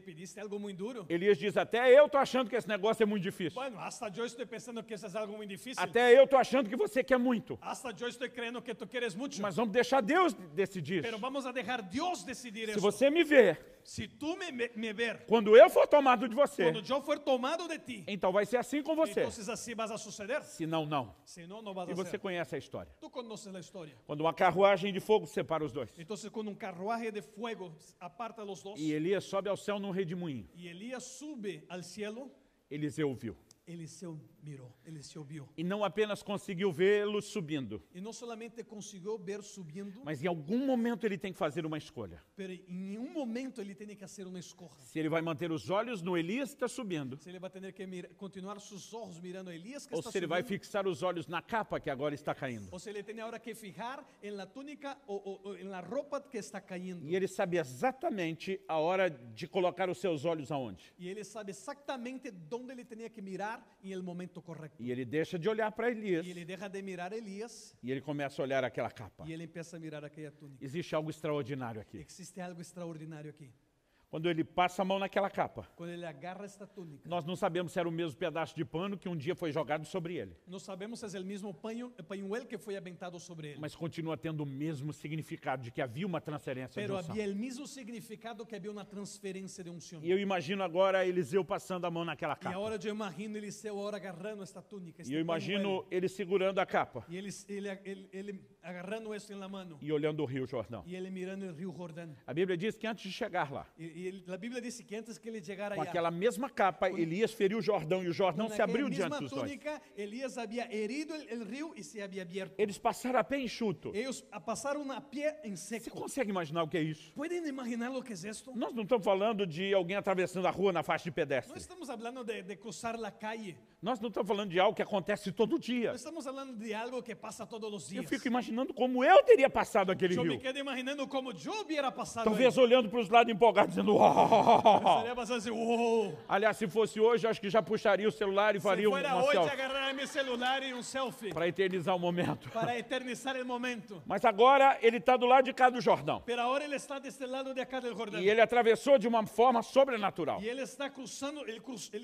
Pediste algo muy duro. Elias diz, até eu tô achando que esse negócio é muito difícil. Bueno, hasta yo estoy pensando que eso es algo muy difícil. Até eu tô achando que você quer muito. Hasta yo estoy creyendo que tú quieres mucho. Mas vamos deixar Deus decidir. Pero vamos a dejar Dios decidir Se eso. você me ver, Si tú me ver, quando eu for tomado de você, cuando yo fuera tomado de ti, então vai ser assim com você. entonces así vas a suceder. Se não, não. Si no, no vas E a você ser. conhece a história. Tú conoces la historia. Quando uma carruagem de fogo separa os dois. Entonces con un carruaje de fuego aparta a los dos. E Elias sobe ao céu num redemoinho. Y Elías sube al cielo. Eliseu viu. Eliseo miró, Eliseo vio. E não apenas conseguiu vê-lo subindo, Y no solamente consiguió ver subiendo, mas em algum momento ele tem que fazer uma escolha. pero en un momento él tiene que hacer una escoja. Se ele vai manter os olhos no Elias que está subindo, Si él va a tener que continuar sus ojos mirando a Elías que ou está se ele vai subiendo, fixar os olhos na capa que agora está caindo. o se le tiene ahora que fijar en la túnica o en la ropa que está cayendo. E ele sabe exatamente a hora de colocar os seus olhos aonde. Y él sabe exactamente dónde le tenía que mirar en el momento correcto. E ele deixa de olhar para Elias Y él deja de mirar a Elías e ele começa a olhar aquela capa. y él empieza a mirar aquella túnica. Existe algo extraordinário aqui. Existe algo extraordinario aquí. Quando ele passa a mão naquela capa, Cuando él agarra esta túnica, nós não sabemos se era o mesmo pedaço de pano que um dia foi jogado sobre ele, no sabemos si es el mismo pañuelo que fue aventado sobre él. mas continua tendo o mesmo significado de que havia uma transferência de Pero unção. había el mismo significado que había una transferencia de unción. E eu imagino agora Eliseu passando a mão naquela Y capa. ahora yo imagino Eliseo ahora agarrando esta túnica. E eu imagino ele segurando a capa Y él agarrando esto en la mano. e olhando o Rio Jordão. Y él mirando el río Jordán. A Bíblia diz que antes de chegar lá, La Biblia dice que antes que él llegara com allá, aquela mesma capa, Elias feriu o Jordão e o Jordão con se abriu aquella diante misma dos dois. túnica, Elías había herido el río y se había abierto. Eles passaram a pé enxuto. Ellos pasaron a pie en Você seco. consegue imaginar o que é isso? ¿Pueden imaginar lo que es esto? Nós não estamos falando de alguém atravessando a rua na faixa de No pedestre. estamos hablando de cruzar la calle. Nós não estamos falando de algo que acontece todo No dia. estamos hablando de algo que pasa todos los Eu días. fico imaginando imaginando como eu teria passado aquele Yo me rio. quedo imaginando como yo hubiera pasado. Talvez olhando para os lados empolgados, dizendo, uau. Estaría pasando así, wow. Aliás, se fosse hoje, eu acho que já puxaria o celular e Si faria fuera uma hoy, selfie agarraría mi celular y un selfie para eternizar o momento. para eternizar el momento. Mas agora ele está do lado de cá do Jordão. Pero ahora él está de este lado de acá del Jordán. E ele atravessou de uma forma sobrenatural. Y él está cruzando, él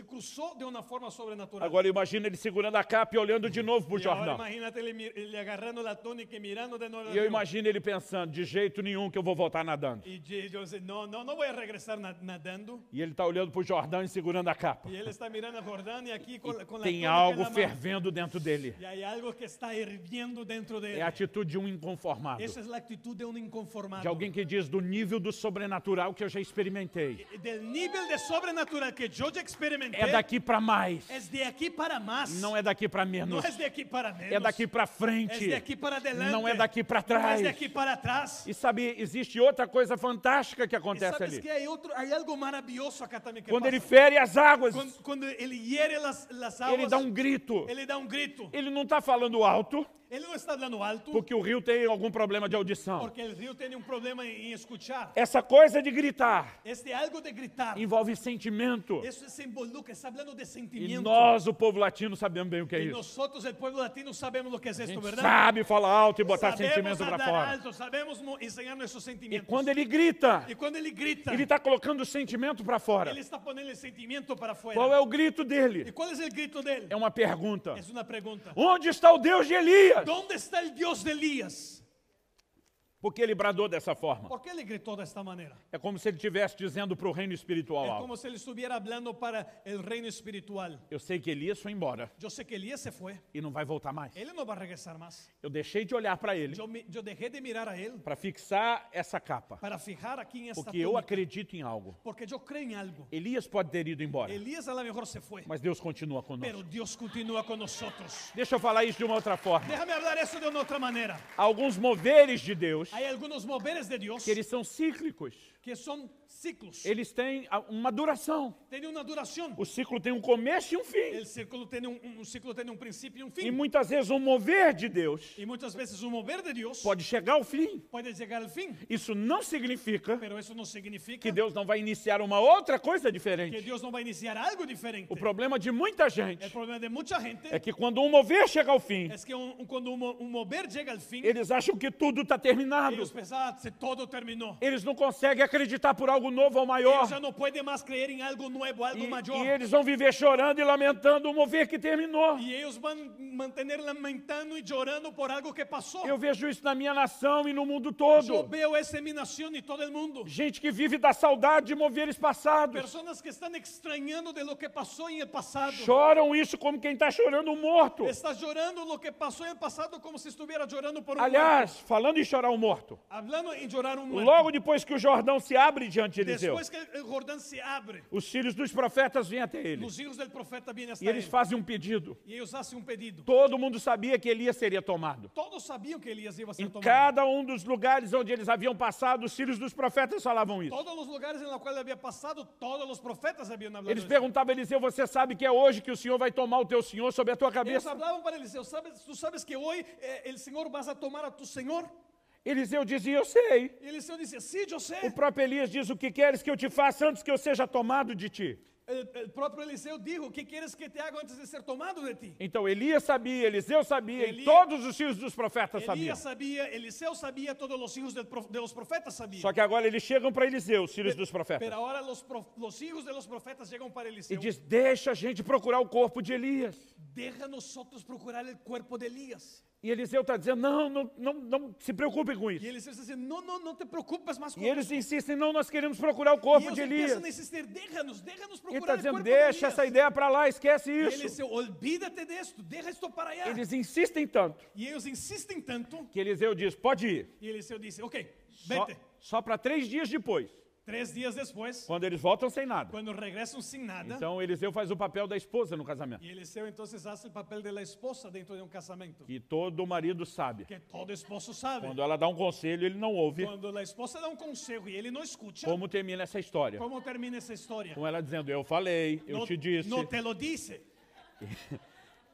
cruzó de una forma sobrenatural. Agora imagina ele segurando a capa e olhando de novo para o Y ahora Jordão. imagínate él agarrando la túnica y mirando de nuevo. E eu imagino ele pensando, de jeito nenhum que eu vou voltar nadando. Y yo sé, no voy a regresar nadando. E ele está olhando para o Jordão e segurando a capa. Y él está mirando a Jordán y aquí con la Tem túnica en algo la mano. fervendo dentro dele. Y hay algo que está hirviendo dentro de É a él. atitude de um inconformado. Esa es la actitud de un inconformado. De alguém que diz do nível do sobrenatural que eu já experimentei. Del nivel de sobrenatural que yo ya experimenté. É daqui para mais. Es de aquí para más. Não é daqui para No menos. es de aquí para menos. É daqui para Es frente. de aquí para adelante. Não é daqui para No trás. es de aquí para atrás. E sabe, existe outra coisa fantástica que Y acontece sabes ali. que hay algo maravilloso acá también que Quando ele pasa. fere as águas, Cuando él hiere las aguas, ele dá um grito. él le da un grito. Ele não está falando alto, Él no está hablando alto porque o rio tem algum problema de audição. porque el río tiene un problema en escuchar. Essa coisa de gritar Este algo de gritar. envolve sentimento. Eso se involucra, está hablando de E sentimiento. nós, o povo latino, sabemos bem o que é Y isso. nosotros, el pueblo latino, sabemos lo que es A esto, gente ¿verdad? sabe falar alto e botar Sabemos sentimento para hablar fora. alto, sabemos enseñar nuestros E sentimientos. quando ele grita, Y cuando él grita, ele está colocando o sentimento para fora. él está poniendo el sentimiento para afuera. Qual é o grito ¿Y dele? cuál es el grito de él? É uma pergunta. Es una pregunta. Onde está o Deus de Elias? ¿Dónde está el Dios de Elías? Porque ele bradou dessa forma. ¿Por qué le gritó de esta manera? É como se ele estivesse dizendo para o reino espiritual Es algo. como si él estuviera hablando para el reino espiritual. Eu sei que Elias foi embora Yo sé que Elías se fue. e não vai voltar mais. Él no va a regresar más. Eu deixei de olhar para ele Yo dejé de mirar a él para fixar essa capa. para fijar aquí en esta Porque eu túnica, acredito em algo. porque yo creo en algo. Elias pode ter ido embora, Elías a lo mejor se fue, mas Deus continua conosco. pero Dios continúa con nosotros. Deixa eu falar isso de uma outra forma. Déjame hablar eso de una otra manera. Há alguns moveres de Deus Hay algunos moveres de Dios que eles são cíclicos. que son ciclos. Eles têm uma duração. Tiene una duración. O ciclo tem um começo e um fim. El círculo tiene un ciclo tiene un principio y un E fin. muitas vezes um mover de Deus Y muchas veces un mover de Dios pode chegar ao fim. puede llegar al fin, Isso não significa pero eso no significa que Deus não vai iniciar uma outra coisa que diferente. Dios no va a iniciar algo diferente. O problema de muita gente El problema de mucha gente é que quando um mover chega ao fim, es que cuando un mover llega al fin, eles acham que tudo está terminado. ellos pensan, se todo terminó. Eles não conseguem acreditar por algo novo ou maior. Ellos ya no pueden más creer en algo nuevo, algo mayor. E eles vão viver chorando e lamentando o mover que terminou. Y ellos van a mantener lamentando y llorando por algo que pasó. Eu vejo isso na minha nação e no mundo Yo todo. veo eso en mi nación y todo el mundo. Gente que vive da saudade de moveres passados. Personas que están extrañando de lo que pasó en el pasado. Choram isso como quem está chorando um morto. Estás llorando lo que pasó en el pasado como si estuviera llorando por un Aliás, muerto. falando em chorar um morto, Hablando en llorar un muerto. logo depois que o Jordão se abre diante de Eliseu, Después que el Jordán se abre, os filhos dos profetas vêm até ele. los hijos del profeta vienen hasta E eles él. fazem um pedido. Y ellos hacen un pedido. Todo mundo sabia que Elias seria tomado. Todos sabían que Elías iba a ser Em tomado. cada um dos lugares onde eles haviam passado, os filhos dos profetas falavam isso. Todos los lugares en los cuales había pasado, todos los profetas habían hablado. Eles de eso. perguntavam a Eliseu, você sabe que é hoje que o Senhor vai tomar o teu Senhor sobre a tua Ellos cabeça? hablaban para Eliseo, ¿tú sabes que hoy el Señor vas a tomar a tu Señor? Eliseu dizia, eu sei. Y Eliseo dice, sí, yo O sé. próprio Elias diz, o que queres que eu te faça antes que eu seja tomado de ti? El propio Eliseo dijo, ¿qué quieres que te haga antes de ser tomado de ti? Então Elias sabia, Eliseu sabia, e Elias- todos os filhos dos profetas sabiam. Elías sabía, Eliseo sabía, todos los hijos de los profetas sabían. Só que agora eles chegam para Eliseu, os filhos dos profetas, Pero ahora los hijos de los profetas llegan para e Eliseo. diz, deixa a gente procurar o corpo de Elias. Deja a nosotros procurar el cuerpo de Elías. E Eliseu está dizendo, não se preocupem com Y isso. Eliseo dice, no te preocupes más con E eles eso. insistem, não, nós queremos procurar o Y corpo ellos de empiezan a Elias. insistir, déjanos E ele está procurar el dizendo, cuerpo de deixa Elías. essa ideia para lá, esquece Y isso. Eliseo, olvídate de esto, deja esto para allá. Eles insistem tanto Y ellos insisten tanto. que Eliseu diz, pode ir. Y Eliseo dice, ok, Só, vete. só para 3 dias depois, 3 días después, quando eles voltam sem nada. cuando regresan sin nada, Então Eliseu faz o papel da esposa no casamento. y Eliseo entonces hace el papel de la esposa dentro de un casamento. Que todo marido sabe. Que todo esposo sabe. Quando ela dá um conselho, ele não ouve. Cuando la esposa da un consejo y él no escucha, Como termina essa história? ¿cómo termina esa historia? Com ela dizendo, eu falei, eu No, te disse. no te lo dice.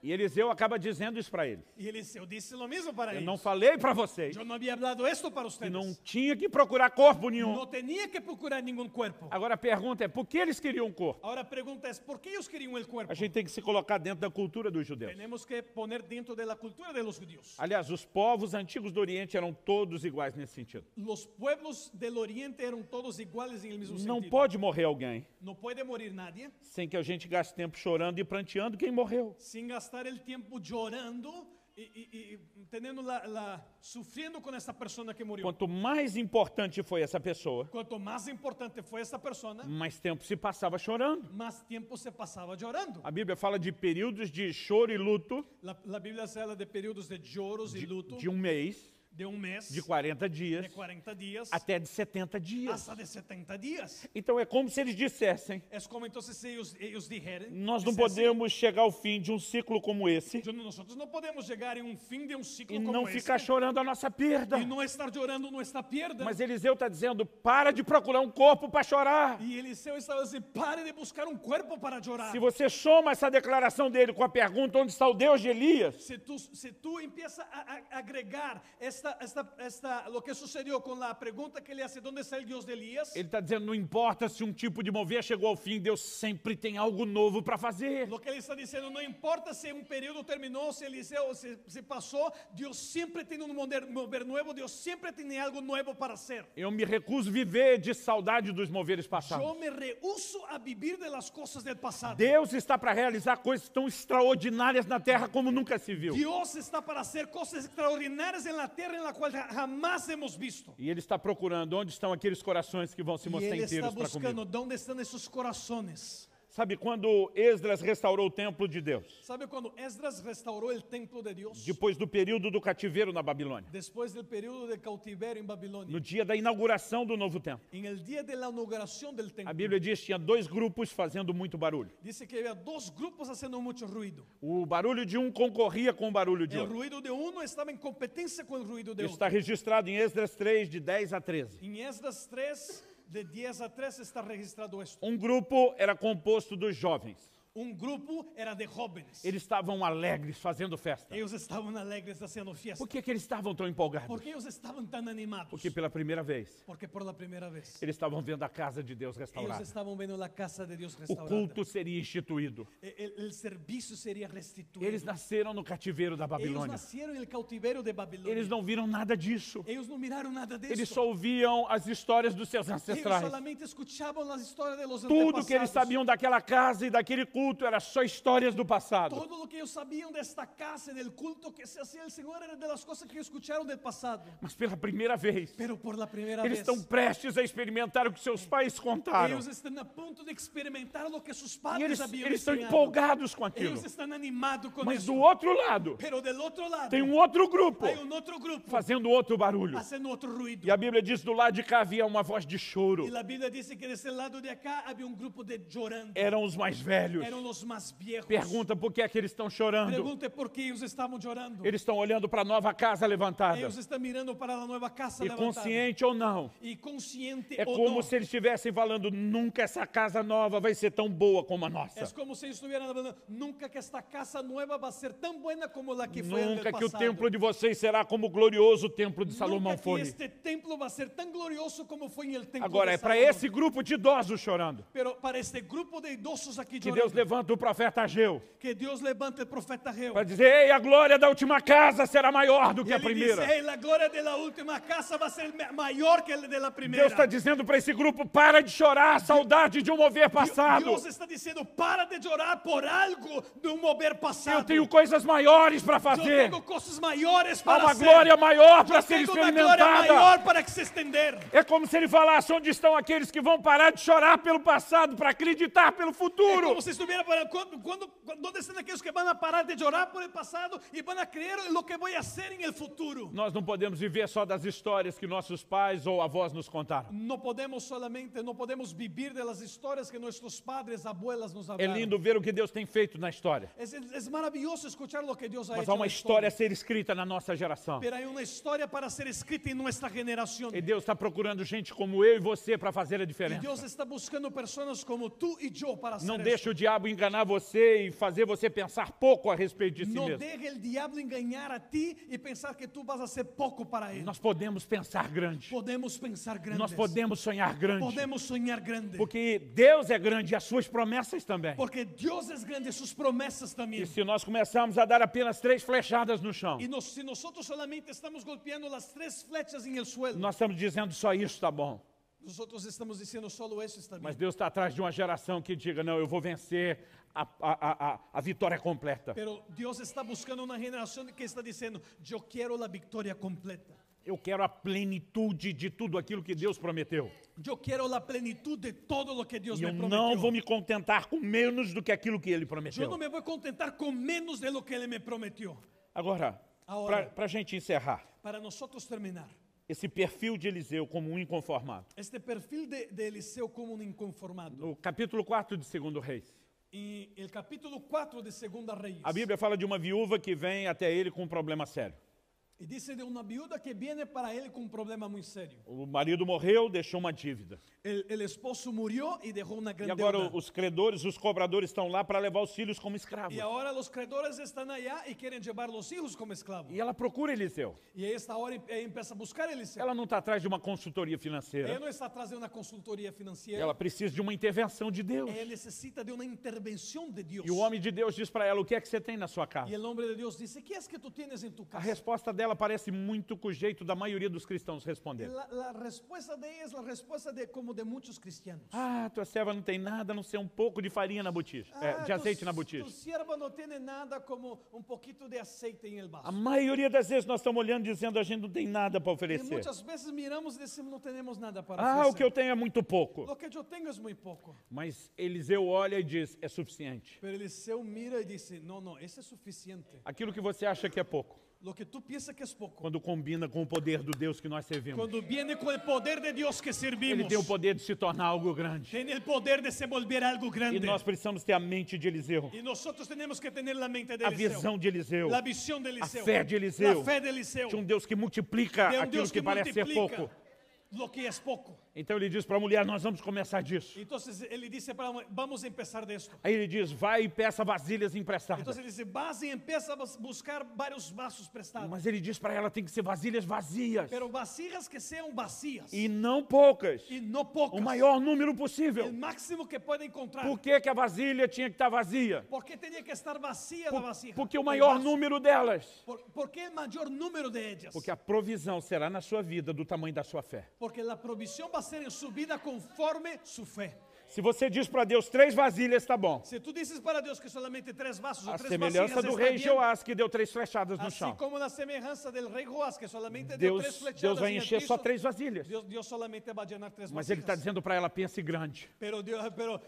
E Eliseu acaba dizendo isso para eles. Y Eliseo dice lo mismo para Eu ellos. não falei para vocês Yo no había hablado esto para que ustedes. não tinha que procurar corpo nenhum. No tenía que procurar ningún cuerpo. Agora a pergunta é, por que eles queriam um corpo? Ahora la pregunta es, ¿por qué ellos querían el cuerpo? A gente tem que se colocar dentro da cultura dos judeus. Tenemos que poner dentro de la cultura de los judíos. Aliás, os povos antigos do Oriente eram todos iguais nesse sentido. Los pueblos del oriente eran todos iguales en el mismo Não sentido. pode morrer alguém No puede morir nadie sem que a gente gaste tempo chorando e pranteando quem morreu. sin gastar el tiempo llorando y teniendo sufriendo con esta persona que murió. Quanto mais importante foi essa pessoa, Cuanto más importante fue esta persona, mais tempo se passava chorando. más tiempo se pasaba llorando. A Bíblia fala de períodos de choro e luto La Biblia se habla de periodos de lloros y luto de mês, de un mes, de 40 dias, de 40 días, até de 70 dias. hasta de 70 días. Então é como se eles dissessem, Es como entonces ellos dijeron, nós não dicen así, podemos chegar ao fim de um ciclo como esse nosotros no podemos llegar en un fin de un ciclo e como não este ficar chorando a nossa perda. y no estar llorando nuestra pierda. Mas Eliseu está dizendo, para de procurar um corpo para chorar. Y Eliseo estaba diciendo, pare de buscar un cuerpo para llorar. Se você soma essa declaração dele com a pergunta onde está o Deus de Elias, Si tú empiezas a agregar lo que sucedió con la pregunta que le hace, ¿dónde está el Dios de Elías? ele está dizendo, não importa se um tipo de mover chegou ao fim, Deus sempre tem algo novo para fazer. Lo que él está diciendo, no importa si un periodo terminó, si Eliseo se pasó, Dios siempre tiene un mover nuevo, Dios siempre tiene algo nuevo para hacer. Eu me recuso a viver de saudade dos moveres passados. Yo me rehúso a vivir de las cosas del pasado. Deus está para realizar coisas tão extraordinárias na terra como nunca se viu. Dios está para hacer cosas extraordinarias en la tierra en la cual jamás hemos visto. E Ele está procurando onde estão aqueles corações que vão se Y mostrar él está inteiros para buscando comigo. dónde están esos corazones. Sabe quando Esdras restaurou o templo de Deus? ¿Sabe cuando Esdras restauró el templo de Dios? Depois do período do cativeiro na Babilônia. Después del periodo de cautiverio en Babilonia. No dia da inauguração do novo templo. En el día de la inauguración del templo. A Bíblia diz que tinha dois grupos fazendo muito barulho. Dice que había dos grupos haciendo mucho ruido. O barulho de um concorria com o barulho de El outro. ruido de uno estaba en competencia con el ruido de Isso otro. está registrado em Esdras 3, de 10 a 13. En Esdras 3, de 10 a 13 está registrado esto. Um grupo era composto dos jovens. Un grupo era de jóvenes. Eles estavam alegres, fazendo festa. Ellos estaban alegres haciendo fiesta. Por que eles estavam tão empolgados? ¿Por qué ellos estaban tan animados? Porque pela primeira vez, Porque por la primera vez eles estavam vendo a casa de Deus ellos restaurada. estaban viendo la casa de Dios O restaurada. culto seria instituído. El servicio sería restituido. Eles nasceram no cativeiro da Ellos Babilônia. nacieron en el cautiverio de Babilonia. Eles não viram nada disso. Ellos no miraron nada de Eles eso. só ouviam as histórias dos seus Ellos ancestrais. solamente escuchaban las historias de los Tudo que eles antepasados. sabiam daquela casa e daquele culto era só histórias do passado. Todo lo que ellos sabían de esta casa y del culto que se hacía el Señor era de las cosas que escucharon del pasado. Mas pela primeira vez, Pero por la primera eles vez, estão prestes a experimentar o que seus pais contaram. ellos están a punto de experimentar lo que sus E padres eles habían estão enseñado. empolgados com aquilo. Ellos están animados con Mas eso. do outro lado, Pero del otro lado, tem um outro grupo hay un otro grupo fazendo outro barulho. haciendo otro ruido. E a Bíblia diz do lado de cá havia uma voz de choro. Y la Biblia dice que de ese lado de acá había un grupo de llorando. Eram os mais velhos. Eran los más viejos. Pergunta por que é que eles estão chorando. Pregunte por qué ellos estaban llorando. Eles estão olhando para a nova casa levantada. Ellos están mirando para la nueva casa E levantada. consciente ou não, Y consciente é o como no. se eles estivessem falando, nunca essa casa nova vai ser tão boa como a nossa. Es como si estuvieran hablando, nunca que esta casa nueva va a ser tan buena como la que fue el Nunca del que o pasado. templo de vocês será como o glorioso templo de Salomão Nunca que foi. este templo va a ser tan glorioso como fue en el templo Agora, de é para Salomón. esse grupo de idosos chorando Pero para este grupo de idosos aquí que llorando, Deus levanta o profeta Ageu que Dios levante el profeta Ageo. para dizer, ei, a glória da última casa será maior do que a Y él primeira. dice, hey, la gloria de la última casa va a ser mayor que la de la primera. Deus está dizendo para esse grupo, para de chorar a saudade de um mover passado. Dios está diciendo, para de llorar por algo de un mover pasado. Eu tenho coisas maiores para Yo fazer. tengo cosas mayores Há para uma hacer. glória maior para Yo ser tengo una gloria experimentada. mayor para que se extender. É como se ele falasse onde estão aqueles que vão parar de chorar pelo passado para acreditar pelo Es futuro. como si estuviera para ¿dónde están aquellos que van a parar de llorar por el pasado y van a creer en lo que voy a hacer en el futuro? Nós não podemos viver só das histórias que nossos pais ou avós nos contaram. No podemos vivir de las historias que nuestros padres, abuelas nos É hablaron. lindo ver o que Deus tem feito na história. Es maravilloso escuchar lo que Dios ha Mas hecho há en uma la história a ser escrita na nossa geração. Pero hay una historia para ser escrita en nuestra generación. E Deus está procurando gente como eu e você para fazer a Y Dios diferença. está buscando personas como tú y yo para hacer Não esto. deixe o diabo diabo enganar você e fazer você pensar pouco a respeito de si No mesmo. deje el diablo engañar a ti y pensar que tú vas a ser poco para él. Nós podemos pensar grande. Podemos pensar grandes. Nós podemos sonhar grande. Podemos soñar grande. Porque Deus é grande e as suas promessas também. Porque Dios es grande, sus promesas E también. se nós começarmos a dar apenas 3 flechadas no chão, Si nosotros solamente estamos golpeando las 3 flechas en el suelo, nós estamos dizendo só isso está bom. nosotros estamos diciendo solo eso está bien. Mas Deus está atrás de uma geração que diga, não, eu vou vencer a vitória completa. Pero Dios está buscando una generación que está diciendo, yo quiero la victoria completa. Eu quero a plenitude de tudo aquilo que Deus prometeu. Yo quiero la plenitud de todo lo que Dios E me eu prometió. não vou me contentar com menos do que aquilo que Ele Yo prometeu. no me voy a contentar con menos de lo que Él me prometió. Agora, para a gente encerrar, Para nosotros terminar, esse perfil de Eliseu como um inconformado. este perfil de Eliseo como un inconformado. No capítulo 4 de 2 Reis, Y el capítulo 4 de Segunda Reyes. a Bíblia fala de uma viúva que vem até ele com um problema sério. Y dice de una viuda que viene para él con un problema muy serio. O marido morreu, deixou uma dívida. El esposo murió y dejó una E gran agora deuda. os credores, os cobradores estão lá para levar os filhos como escravos. Y ahora los credores están allá y quieren llevar los hijos como esclavos. E ela procura Eliseu. Y esta hora empieza a buscar a Eliseo. Ela não está atrás de uma consultoria Ella financeira. no está atrás de una consultoría financiera. Ela precisa de uma intervenção de Deus. Ella necesita de una intervención de Dios. E o homem de Deus diz para ela, o que é que você tem na sua Y casa? el hombre de Dios dice, ¿qué es que tú tienes en tu A casa? resposta dela parece muito com o jeito da maioria dos cristãos responder. La respuesta de ella es la respuesta como de muchos cristianos. Ah, tua serva não tem nada a não ser um pouco de farinha na botija, de azeite na Tu botija. sierva no tiene nada como un poquito de aceite en el vaso. A maioria das vezes nós estamos olhando e dizendo a gente não tem nada para Y oferecer. muchas veces miramos y decimos, no tenemos nada para Ah, o que eu ofrecer. tenho é muito pouco. Lo que yo tengo es muy poco. Mas Eliseu olha e diz, é suficiente. Pero Eliseo mira y dice, no, eso es suficiente. Aquilo que você acha que é pouco, Lo que tú piensas que es poco. quando combina com o poder do Deus que nós servimos, Cuando viene con el poder de Dios que Ele servimos, tem o poder de se tornar algo grande. tiene el poder de se volver algo E grande. nós precisamos ter a mente de Eliseu, Y nosotros tenemos que tener la mente de a Eliseo. visão de Eliseu, La visión de Eliseo. fé de Eliseu. La fe de Eliseo. de um Deus que multiplica De un aquilo Dios que que parece ser multiplica pouco. lo que es poco. Então ele diz para a mulher, nós vamos começar disso. Entonces él dice, vamos a empezar de esto. Aí ele diz, vai e peça vasilhas emprestadas. Entonces él dice, vas y empieza a buscar varios vasos prestados. Mas ele diz para ela, tem que ser vasilhas vazias. Pero vasijas que sean vacías. E não poucas. Y no pocas. O maior número El possível. máximo que pueda encontrar. Por que, que a vasilha tinha que estar vazia? ¿Por qué tenía que estar vacía la vasija? Porque o El maior vaso. número delas. ¿Por qué el mayor número de ellas? Porque a provisão será na sua vida do tamanho da sua fé. Porque la provisión va a ser en su vida conforme su fe. Se você diz para Deus 3 vasilhas, está bom. Si tú dices para Dios que solamente 3 vasos o A 3 semelhança vasijas do está rei bien, Joás, que deu 3 flechadas no así chão. como la semejanza del rey Joás, que solamente dio 3 Deus flechadas vai en el encher piso, só 3 vasilhas. Dios solamente va a llenar 3 Mas ele está vasijas. dizendo para ela, pense grande. Pero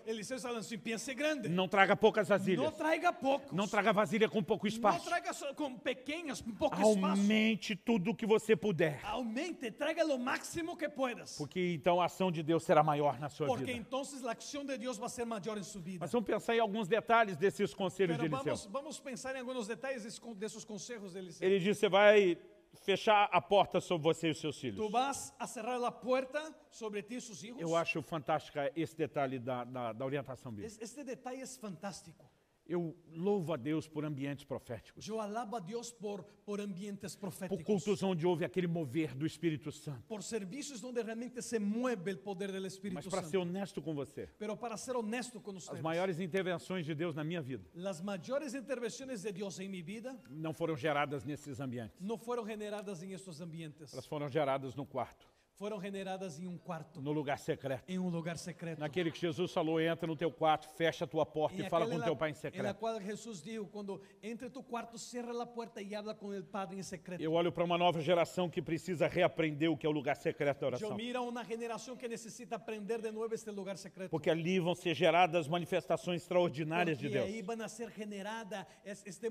Eliseo está hablando assim, piense grande. Não traga poucas vasilhas. No traiga pocos. Não traga vasilha com pouco No espaço. traiga con pequeñas, con poco espaço. Aumente tudo o que você puder. Aumente, traiga lo máximo que puedas. Porque então a ação de Deus será maior na sua Porque vida. entonces la acción de Dios va a ser mayor en su vida. Mas vamos pensar em alguns detalhes desses conselhos de Pero Eliseu. vamos pensar em alguns detalhes de esos consejos de Eliseo. Ele diz, você vai fechar a porta sobre você e os seus filhos. Tú vas a cerrar la puerta sobre ti y sus hijos. Eu acho fantástica esse detalhe da orientação bíblica. Este detalle es fantástico. Eu louvo a Deus por ambientes proféticos. Yo alabo a Dios por ambientes Por proféticos. cultos onde houve aquele mover do Espírito Santo. Por servicios donde realmente se mueve el poder del Mas Espíritu para Santo. ser honesto com você, Pero para ser honesto con as ustedes, maiores intervenções de Deus na minha vida las mayores intervenciones de Dios en mi vida não foram geradas nesses ambientes. no fueron generadas en estos ambientes. Elas foram geradas no quarto, Fueron generadas en un cuarto, no lugar secreto. en un lugar secreto. Naquele que Jesus falou, entra no teu quarto, fecha a tua porta En e fala aquel com teu pai em en la secreto. cual Jesús dijo, cuando entre tu cuarto, cierra la puerta y habla con el Padre en secreto. Eu olho para uma nova geração que precisa reaprender o que é o lugar secreto da Yo oração. miro a una generación que necesita aprender de nuevo este lugar secreto. Porque ali vão ser geradas manifestações extraordinárias de Porque Deus. ahí van a ser generada este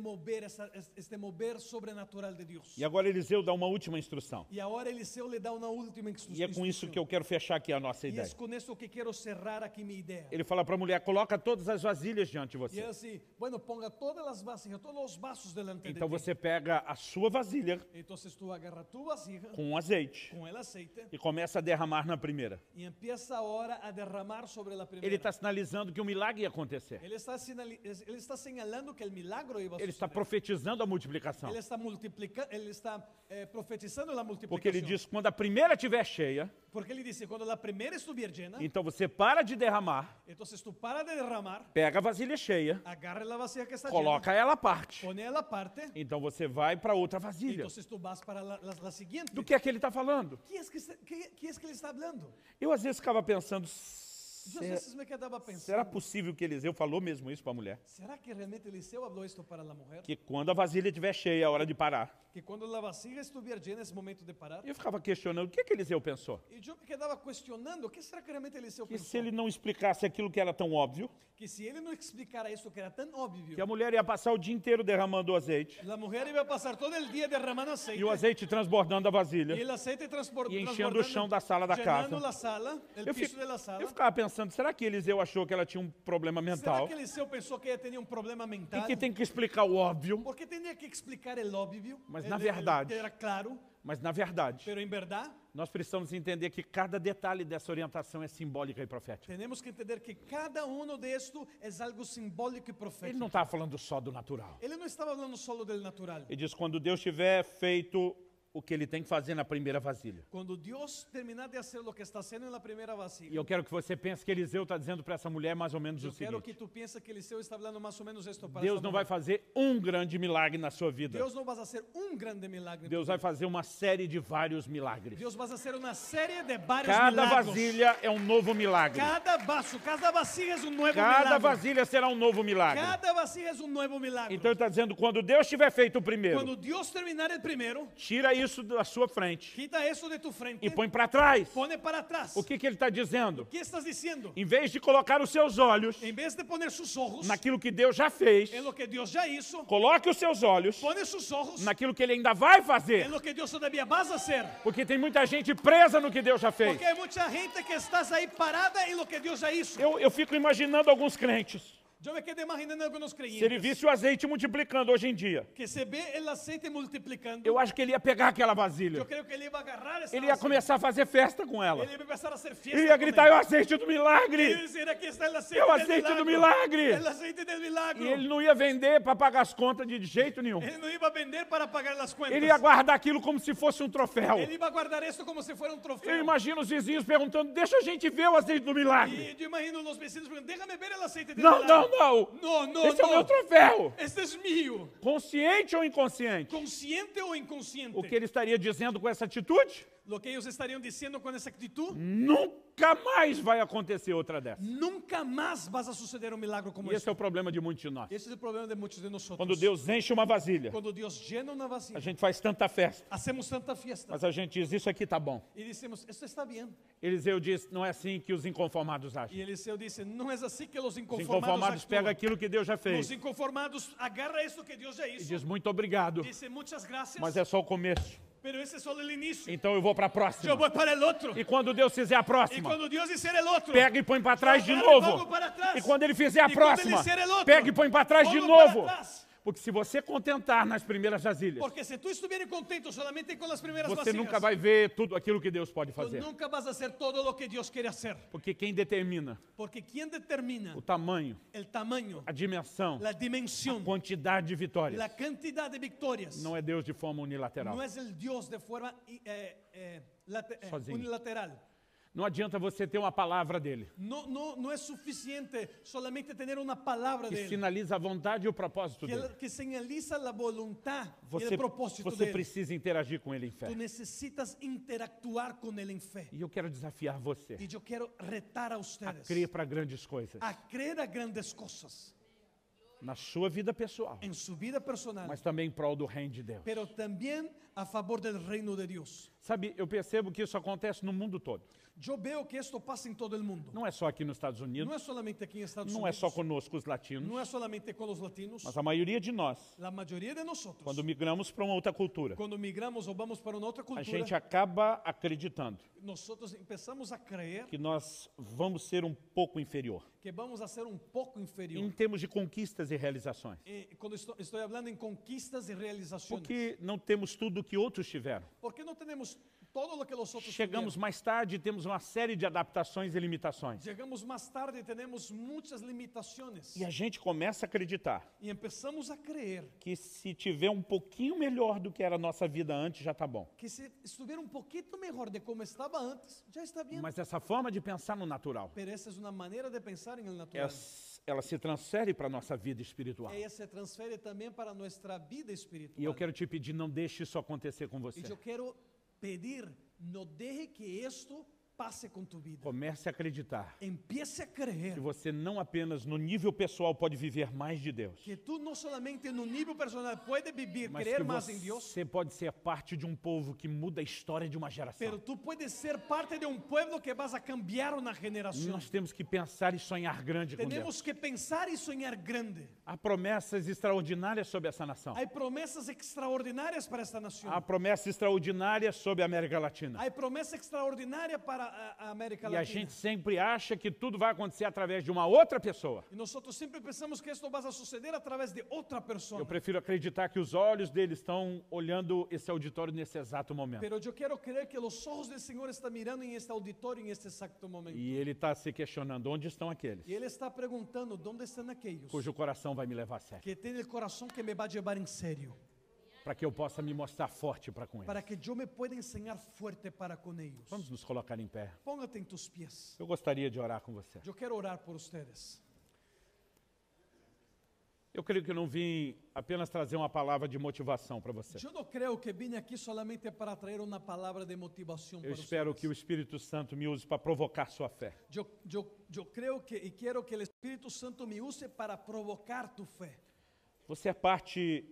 mover sobrenatural de Dios. E agora Eliseu dá uma última instrução. Y ahora Eliseo le da una última E é com isso que eu quero fechar aqui a nossa Y ideia. es con esto que quiero cerrar aquí mi idea. Ele fala para a mulher, coloca todas as vasilhas diante de Y você. es así, bueno, ponga todas las vasijas, todos los vasos delante Então de ti. você pega a sua vasilha Entonces tú agarra tu vasija com azeite con el aceite e começa a derramar na primeira. y empieza ahora a derramar sobre la primera. Ele está sinalizando que o milagre ia acontecer. Él está señalando que el milagro iba a Ele está suceder. profetizando a multiplicação. Él está profetizando la Porque ele multiplicación. diz, quando a primeira estiver cheia, Porque él dice, cuando la primera estuviera llena, então você para de derramar, entonces tú para de derramar, pega a vasilha cheia, agarra la vasija que está coloca ela à parte. llena, pone ela aparte, Então você vai para outra vasilha. entonces tú vas para la siguiente. Do que é que ele está falando? ¿Qué es que ele está hablando? Eu às vezes ficava pensando, Yo a veces me quedaba será pensando, possível que Eliseu falou mesmo isso para a mulher? ¿será que realmente Eliseo habló esto para la mujer? Que quando a vasilha estiver cheia, é hora de parar. Que cuando la vasija estuviera llena es momento de parar. E eu ficava questionando, o que é que Eliseu pensou? Y yo me quedaba cuestionando, ¿qué será que realmente Eliseo Que pensó? se ele não explicasse aquilo que era tão óbvio, Que si él no explicara eso que era tan obvio, que a mulher ia passar o dia inteiro derramando o azeite, la mujer iba a pasar todo el día derramando aceite e o azeite transbordando a y vasilha, el aceite e enchendo o chão da sala da llenando casa. la sala, el Eu, piso de la sala. eu ficava pensando, será que Eliseu achou que ela tinha um problema ¿Será mental? que Eliseo pensó que ella tenía un problema E mental? que tem que explicar o óbvio, ¿Por qué tenía que explicar el obvio? Mas El- na el- verdade- que era claro, mas na verdade, pero en verdad nós precisamos entender que cada detalhe dessa orientação é simbólica e profética. tenemos que entender que cada uno de esto es algo simbólico y Ele profético. não estava falando só do natural. Él no estaba hablando solo del natural. Ele diz, quando Deus tiver feito o que ele tem que fazer na primeira vasilha. Cuando Dios termina de hacer lo que está haciendo en la primera E vasija, eu quero que você pense que Eliseu está dizendo para essa mulher mais ou menos o yo quiero que seguinte: tú pienses que Eliseo está hablando más o menos esto para Deus esta não vai mujer. fazer um grande milagre na sua vida. Dios no vas a hacer un grande milagro. en tu Deus vida. vai fazer uma série de vários milagres. Dios vas a hacer una serie de varios Cada milagros. vasilha é um novo milagre. Cada vaso, cada vasija es un nuevo Cada milagro. vasilha será um novo milagre. Cada vasija es un nuevo milagro. Então ele está dizendo, quando Deus tiver feito o primeiro, Cuando Dios terminar el primero, tira isso da sua frente quita eso de tu frente, e põe para trás. pone para atrás. O que ele está dizendo? ¿Qué estás diciendo? Em vez de colocar os seus olhos En vez de poner sus ojos naquilo que Deus já fez, en lo que Dios ya hizo, coloque os seus olhos pone sus ojos naquilo que ele ainda vai en fazer. lo que Dios todavía vas a hacer. Porque tem muita gente presa no que Deus já fez. Porque hay mucha gente que estás ahí parada en lo que Dios ya hizo. Eu fico imaginando alguns crentes. Yo me quedé imaginando algunos Se ele creyentes visse o azeite multiplicando hoje em dia, que se ve el aceite multiplicando. eu acho que ele ia pegar aquela vasilha. Yo creo que él iba a agarrar esa Ele ia vasija. começar a fazer festa com ela. Él iba a empezar a hacer fiesta Ele ia con gritar, él. é o azeite do Ele ia milagre. dizer, aqui está el aceite, É o del azeite do milagro. milagre. El aceite del milagro. E ele não ia vender para pagar as contas de jeito nenhum. Él no iba a vender para pagar las cuentas. Ele ia guardar aquilo como se fosse um troféu. Él iba a guardar esto como si fuera un trofeo. Eu imagino os vizinhos perguntando, deixa a gente ver o azeite do milagre. Y yo imagino los vecinos preguntando, déjame ver el aceite del Não, milagro. não, No, não. no, Esse é o meu no. troféu. Este es mío. Consciente ou inconsciente? ¿Consciente o inconsciente? O que ele estaria dizendo com essa atitude? Lo que ellos estarían diciendo con esa actitud, Nunca mais vai acontecer outra dessa. nunca más vas a suceder un milagro como E esse este. é o problema de muitos de nós. Ese es el problema de muchos de nosotros. Quando Deus enche uma vasilha, Cuando Dios llena una a vasija, gente faz tanta festa, hacemos tanta fiesta mas a gente diz, isso aqui tá bom. y decimos, esto está bien. Eliseu diz, não é assim que os inconformados agem. Y Eliseo dice, no es así que los Os inconformados inconformados actúan. pegam aquilo que Deus já Los fez inconformados agarra esto que Dios ya e hizo. diz, muito obrigado, Dice, muchas gracias, mas é só o começo. pero ese es solo el inicio. Então eu vou para a Yo próxima. voy para el otro. E quando Deus fizer a Y próxima, cuando Dios hiciera el otro, pega e põe para trás de agarra e novo. vamos para trás. E quando ele fizer a E quando ele próxima, fizer el outro, pega e põe para trás de ponlo para novo. trás. Porque se você contentar nas primeiras vasilhas, Porque si tú estuvieras contento solamente con las primeras você vasijas, nunca vai ver tudo aquilo que Deus pode tú fazer. nunca vas a hacer todo lo que Dios quiere hacer. Porque quem determina Porque quien determina o tamanho, el tamaño, a dimensão, la dimensión, quantidade de vitórias, la cantidad de victorias, não é Deus de forma unilateral. no es el Dios de forma Sozinho. unilateral. Não adianta você ter uma palavra dele, No es suficiente solamente tener una palabra que de él, sinaliza a vontade e o propósito dele. que señaliza la voluntad y Você, el propósito você de él. precisa interagir com ele em fé. Tú necesitas interactuar con él en fe. E eu quero desafiar você Y yo quiero retar a a ustedes crer para grandes coisas. a creer a grandes cosas Na sua vida pessoal, en su vida personal, mas também em prol do reino de Deus. pero también a favor del reino de Dios. Sabe, eu percebo que isso acontece no mundo todo. Yo veo que esto pasa en todo el mundo. Não é só aqui nos Estados No Unidos, es solamente aquí en Estados não é Unidos. só conosco os latinos, No es solamente con los latinos. mas a maioria de nós, La mayoría de nosotros, quando migramos para uma outra cultura, cuando migramos o vamos para una otra a cultura, gente acaba acreditando nosotros empezamos a creer que nós vamos ser um pouco inferior que vamos a ser un poco inferior. em termos de conquistas e realizações. Cuando estoy hablando en conquistas y realizaciones. Porque não temos tudo o que outros tiveram. ¿Por qué no tenemos todo lo que los otros Chegamos tuvieron? mais tarde e temos uma série de adaptações e limitações. Llegamos más tarde y tenemos muchas limitaciones. E a gente começa a acreditar Y empezamos a creer que se tiver um pouquinho melhor do que era a nossa vida antes, já está bom. que si estuviera un poquito mejor de como estaba antes, ya está bien. Mas essa forma de pensar no natural, Pero esa es una manera de pensar en el natural. ela se transfere para a nossa vida espiritual. Ella se transfiere también para nuestra vida espiritual. E eu quero te pedir, não deixe isso acontecer com você. Y yo quiero pedir, no deje que esto pase con tu vida. Comece a acreditar Empiece a que creer você não apenas no nível pessoal pode viver mais de Deus, que tú no solamente en un nivel personal puedes vivir, mas creer que más en Dios, você pode ser parte de um povo que muda a história de uma geração. pero tú puedes ser parte de un pueblo que vas a cambiar una generación. Nós temos que pensar e sonhar grande com Deus. Tenemos que pensar y soñar grande. Há promessas extraordinárias sobre essa nação. Hay promesas extraordinarias para esta nación. Há promessa extraordinária sobre a América Latina. Hay promesa extraordinaria para a América E a Latina. gente sempre acha que tudo vai acontecer através de uma outra pessoa. Y nosotros siempre pensamos que esto va a suceder a través de otra persona. Eu prefiro acreditar que os olhos deles estão olhando esse auditório nesse exato momento. Pero yo quiero creer que los ojos del Señor están mirando en este auditorio en este exacto momento. E ele está se questionando, onde estão aqueles Y Él está preguntando, ¿dónde están aquellos cujo coração vai me levar a sério? que tienen el corazón que me va a llevar en serio? Para que eu possa me mostrar forte para com eles. Para que yo me pueda enseñar fuerte para con ellos. Vamos nos colocar em pé. Póngate en tus pies. Eu gostaria de orar com você. Yo quiero orar por ustedes. Eu creio que eu não vim apenas trazer uma palavra de motivação para você. Yo no creo que vine aquí solamente para traer una palabra de motivación Eu para espero que o ustedes. Espírito Santo me use para provocar sua fé. Yo creo que y quiero que el Espíritu Santo me use para provocar tu fe. Você é parte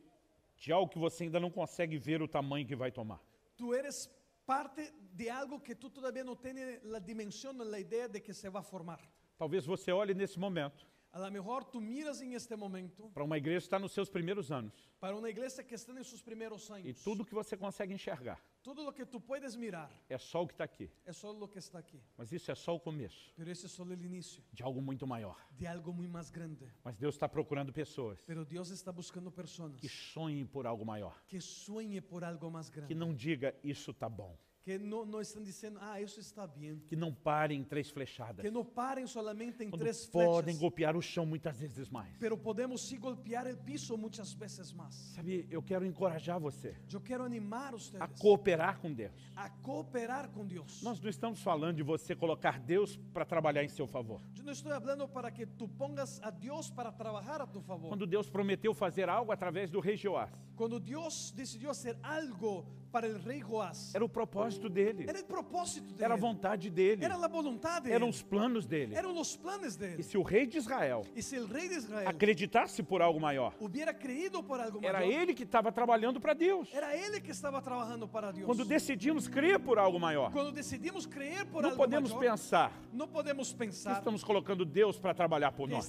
de algo que você ainda não consegue ver o tamanho que vai tomar. Tú eres parte de algo que tú todavía no tienes la dimensión, la idea de que se va a formar. Talvez você olhe nesse momento A lo mejor tú miras en este momento para uma igreja que está nos seus primeiros anos para una iglesia que está en sus primeros e años. tudo que você consegue enxergar Todo lo que tú puedes mirar é só o que está aqui. es solo lo que está aquí. Mas isso é só o começo Pero ese es solo el inicio de algo muito maior. de algo muy más grande. Mas Deus está procurando pessoas Pero Dios está buscando personas que sonhem por algo maior, que sueñen por algo más que grande. não diga isso está bom, Que no están diciendo, eso está bien. que não parem em 3 flechadas, Que no paren solamente en quando 3 podem flechas. golpear o chão muitas vezes mais. Pero podemos sí golpear el piso muchas veces más. Sabe, eu quero encorajar você Yo quiero animar a a ustedes cooperar com Deus. a cooperar con Dios. Nós não estamos falando de você colocar Deus para trabalhar em seu favor. Yo no estoy hablando para que tú pongas a Dios para trabajar a tu favor. Quando Deus prometeu fazer algo através do rei Joás, Cuando Dios decidió hacer algo para el rey Joás, era o propósito dele, era el propósito de era a él. vontade dele, Era la voluntad de eram él. os planos dele. Eran los planes de E él. se o rei de Israel Y si el rey de Israel acreditasse por algo maior, hubiera creído por algo era mayor, ele que estava trabalhando para Deus. era él que estaba trabajando para Dios. Quando decidimos crer por algo maior, Cuando decidimos creer por não algo podemos mayor, pensar no podemos que pensar estamos colocando Deus para trabalhar por que nós.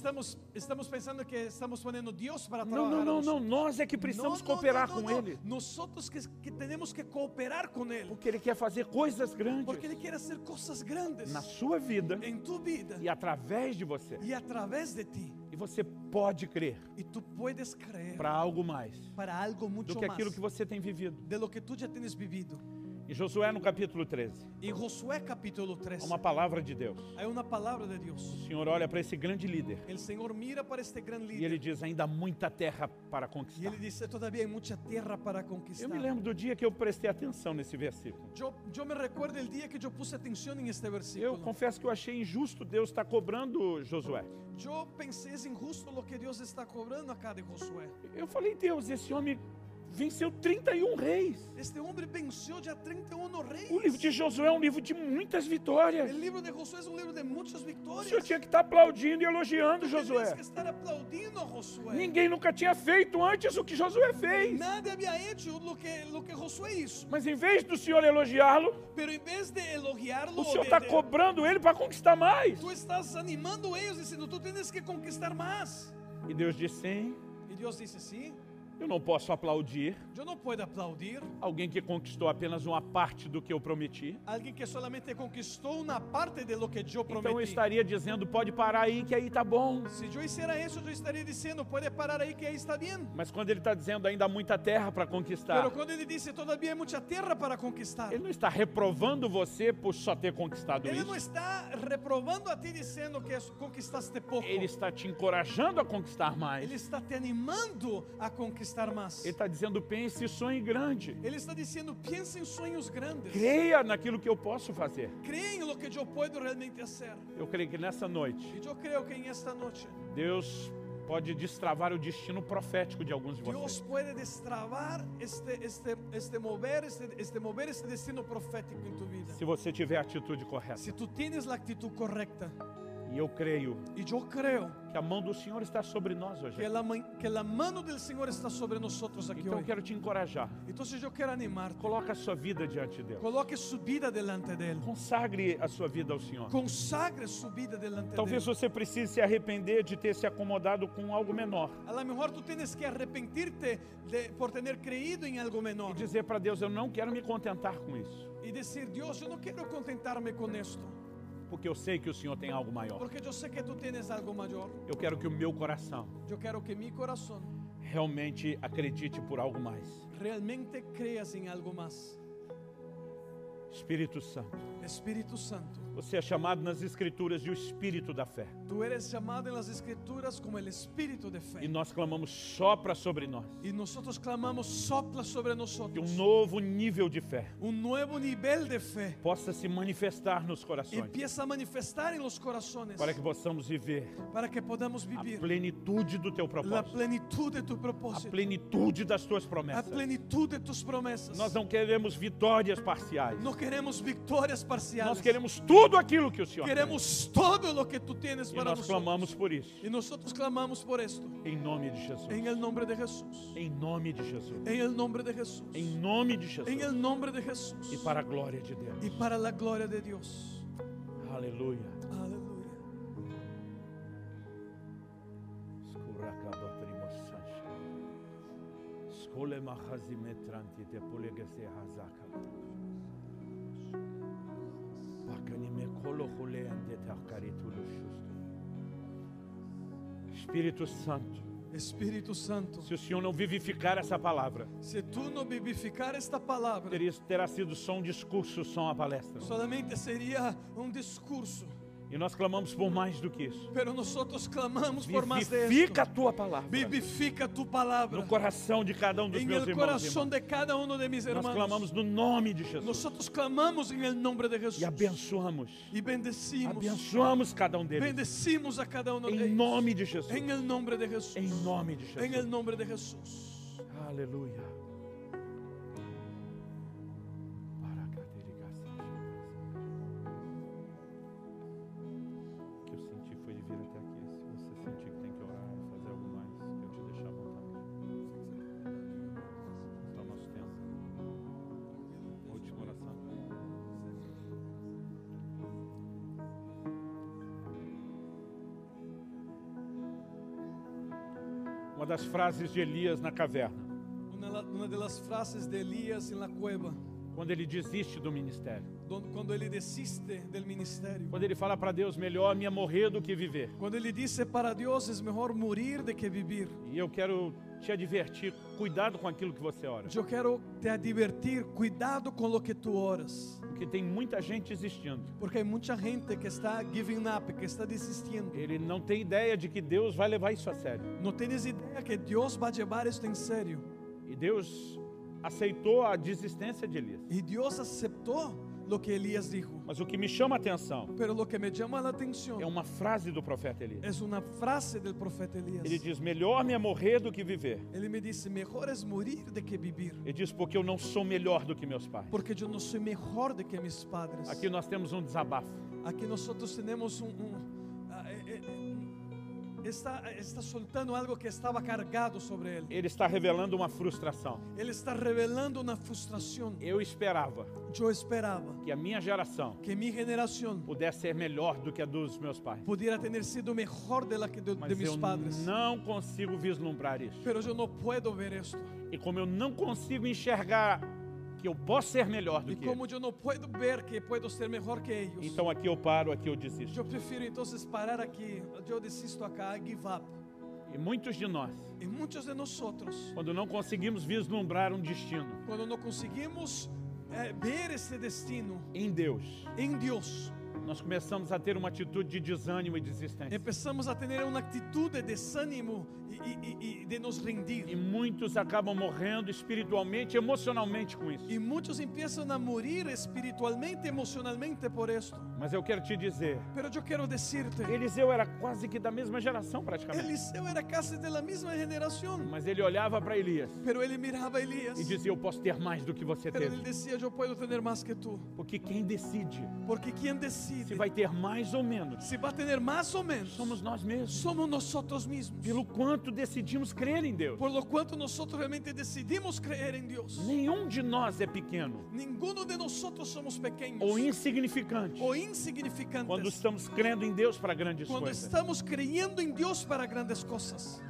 estamos pensando que estamos poniendo Dios para Não, trabajar. não, a não, não. nosotros. Nós é que precisamos No, cooperar no, com no. Ele. Nosotros que tenemos que cooperar con Él. Porque Ele quer fazer coisas grandes Porque Él quiere hacer cosas grandes na sua vida en tu vida e através de você. y a través de ti. E você pode crer Y tú puedes creer para algo mais para algo mucho do que más aquilo que você tem vivido. de lo que tú ya tienes vivido. Em Josué, no capítulo 13, En Josué capítulo há 3 uma palavra de Deus. hay una palabra de Dios. O Senhor olha para esse grande líder El Señor mira para este gran e Ele líder diz, ainda há muita terra para y conquistar. Él dice, todavía hay mucha tierra para Eu conquistar. me lembro do dia que eu prestei atenção nesse versículo. Yo me recuerdo el día que yo puse atención en este Eu versículo. confesso que eu achei injusto Deus estar cobrando Josué. Yo pensé, es injusto lo que Dios está cobrando acá de Josué. Eu falei, Deus, esse homem venceu 31 reis. Este hombre venció ya 31 reyes. O livro de Josué é um livro de muitas vitórias. El libro de Josué es un libro de muchas O victorias. senhor tinha que estar aplaudindo e elogiando Tienes Josué. que estar aplaudiendo a Josué. Ninguém nunca tinha feito antes o que Josué fez. Nadie había hecho lo que Josué hizo. Mas em vez do senhor elogiá-lo, Pero en vez de elogiarlo, o senhor está cobrando ele para conquistar mais. tú estás animando a ellos diciendo, tú tienes que conquistar más. E Deus disse, sim, Y Dios dice, sí, eu não posso aplaudir yo no puedo aplaudir alguém que conquistou apenas uma parte do que eu prometi. a alguien que solamente conquistó una parte de lo que yo Então eu prometí. estaria dizendo, pode parar aí que aí tá bom. Si yo hiciera eso, yo estaría diciendo, puede parar ahí que ahí está bien. Mas quando ele está dizendo ainda há muita terra para conquistar, Pero cuando él dice, todavía hay mucha tierra para conquistar, ele não está reprovando você por só ter conquistado él no isso. está reprobando a ti diciendo que conquistaste poco. Ele está te encorajando a conquistar mais. Él está te animando a conquistar más. Ele está dizendo, pense e sonhe grande. Él está diciendo, piensa en sueños grandes. Creia naquilo que eu posso fazer. Cree en lo que yo puedo realmente hacer. Eu creio que nessa noite, Y yo creo que en esta noche Deus pode destravar o destino profético de alguns de Dios vocês. puede destrabar este mover este destino profético en tu vida. Se você tiver a atitude correta. Si tú tienes la actitud correcta, E eu creio y yo creo que a mão do Senhor está sobre nós hoje. que la mano del Señor está sobre nosotros aquí Então eu hoy. quero te encorajar. Entonces yo quiero animarte. Coloca a sua vida diante de Deus. Coloque su vida delante de Él. Consagre a sua vida ao Senhor. Consagre su vida delante de Talvez Él. você precise se arrepender de ter se acomodado com algo menor. A lo mejor tú tienes que arrepentirte por tener creído en algo E menor. dizer para Deus, eu não quero me contentar com isso. Y decir, Dios, yo no quiero contentarme con esto. Porque eu sei que o Senhor tem algo maior. Porque yo sé que tú tienes algo mayor. Eu quero que o meu coração Yo quiero que mi corazón realmente acredite por algo mais. realmente creas en algo más. Espírito Santo, Espíritu Santo, você é chamado nas Escrituras de o Espírito da fé. tú eres llamado en las Escrituras como el Espíritu de E fe. nós clamamos, sopra sobre nós. Y nosotros clamamos, sopla sobre Que nosotros. novo nível de fé Un nuevo nivel de fe possa se manifestar nos corações. empieza a manifestar en los corazones Para que possamos viver para que podamos a vivir plenitude do teu la propósito. plenitud de tu A propósito, plenitude das tuas la promessas. plenitud de tus promesas. Nós não queremos vitórias parciais. No queremos victorias parciales. Nós queremos tudo aquilo que o Senhor tem. Queremos todo lo que tú tienes E para nós clamamos nosotros. por isso. Y nosotros clamamos por esto. Em nome de Jesus. En el nombre de Jesús. Em nome de Jesus. En el nombre de Jesús. Em nome de Jesus. En el nombre de Jesús. E para a glória de Deus. Y para la gloria de Dios. Aleluia. Aleluya. Espírito Santo, Espíritu Santo, se o Senhor não vivificar essa palavra, si tú no vivificar esta palabra, terá sido só um discurso, só uma palestra. solamente sería un discurso. E nós clamamos por mais do que isso. Pero nosotros clamamos por más de Vivifica a esto. tua palavra Vivifica tu palabra no coração de cada um dos en meus el irmãos e corazón irmãs. de cada uno de mis Nós hermanos. clamamos no nome de Jesus. Nosotros clamamos en el nombre de Jesús E abençoamos. y bendecimos. Abençoamos cada um deles. Bendecimos a cada uno de Em ellos. nome de Jesus. En el nombre de Jesús. Em nome de En Jesus. el nombre de Jesús. Aleluia. O que eu senti foi de vir até aqui. Se você sentir que tem que orar, fazer algo mais, eu te deixar à vontade. Está o nosso tempo. Última oração. Uma das frases de Elias na caverna, Una de las frases de Elías en la cueva, quando ele desiste do ministério. cuando él desiste del ministerio. Quando ele fala para Deus, melhor me é morrer do que viver. Cuando él dice, para Dios es mejor morir de que vivir. E eu quero te advertir, cuidado com aquilo que você ora. Yo quiero te advertir, cuidado con lo que tú oras. Porque tem muita gente desistindo. Porque hay mucha gente que está giving up, que está desistiendo. Ele não tem ideia de que Deus vai levar isso a sério. No tienes idea que Dios va a llevar esto en serio. E Deus aceitou a desistência de Elias. Y Dios aceptó lo que Elías dijo. Mas o que me chama a atenção Pero lo que me llama la atención é uma frase do profeta Elias. es una frase del profeta Elías. Ele diz, melhor me é morrer do que viver. Él me dice, mejor es morir de que vivir. Ele diz, porque eu não sou melhor do que meus pais. Porque yo no soy mejor de que mis padres. Aqui nós temos um desabafo. Aquí nosotros tenemos está soltando algo que estaba cargado sobre él. Ele está revelando uma frustração. Él está revelando una frustración. Eu esperava Yo esperaba que a minha geração que mi generación pudesse ser melhor do que a dos meus pais. pudiera tener sido mejor de la que de Mas mis eu padres. não consigo vislumbrar isso. Pero yo no puedo ver esto. E como eu não consigo enxergar que eu posso ser melhor do Y que como eles, yo no puedo ver que puedo ser mejor que ellos, então aqui eu paro, aqui eu desisto. yo prefiero entonces parar aquí. Yo desisto acá, I give up. E muitos de nós, Y muchos de nosotros, quando não conseguimos vislumbrar um destino cuando no conseguimos ver ese destino em Deus, en Dios, nós começamos a ter uma atitude de desânimo e desistência. empezamos a tener una actitud de desánimo y de nos rendir. E muitos acabam morrendo espiritualmente e emocionalmente com isso. Y muchos empiezan a morir espiritualmente, emocionalmente por esto. Mas eu quero te dizer, Pero yo quiero decirte, Eliseu era quase que da mesma geração praticamente. Eliseo era casi de la misma generación. Mas ele olhava para Elias Pero él miraba a Elías e dizia, eu posso ter mais do que você pero él teve. decía, yo puedo tener más que tú. Porque quem decide Porque quien se decide vai ter mais ou menos si va a tener más o menos somos nós mesmos. somos nosotros mismos. Pelo quanto decidimos crer em Deus. Por lo cuanto nosotros realmente decidimos creer en Dios. Nenhum de nós é pequeno Ninguno de nosotros somos pequeños ou insignificante o insignificantes quando estamos crendo em Deus para grandes cuando coisas. estamos creyendo en Dios para grandes cosas.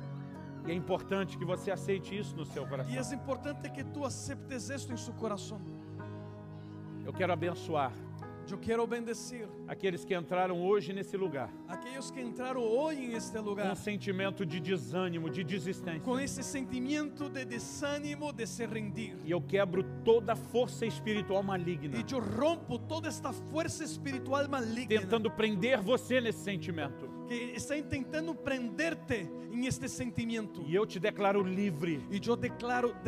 E é importante que você aceite isso no seu Y coração. es importante que tú aceptes esto en su corazón. Eu quero abençoar Yo quiero bendecir aqueles que entraram hoje nesse lugar aquellos que entraron hoy en este com lugar sentimento de desânimo, de desistência. con ese sentimiento de desánimo, de se rendir. E eu quebro toda força espiritual maligna Y yo rompo toda esta fuerza espiritual maligna tentando prender você nesse sentimento. que está intentando prenderte en este sentimiento. E eu te declaro livre, Y yo te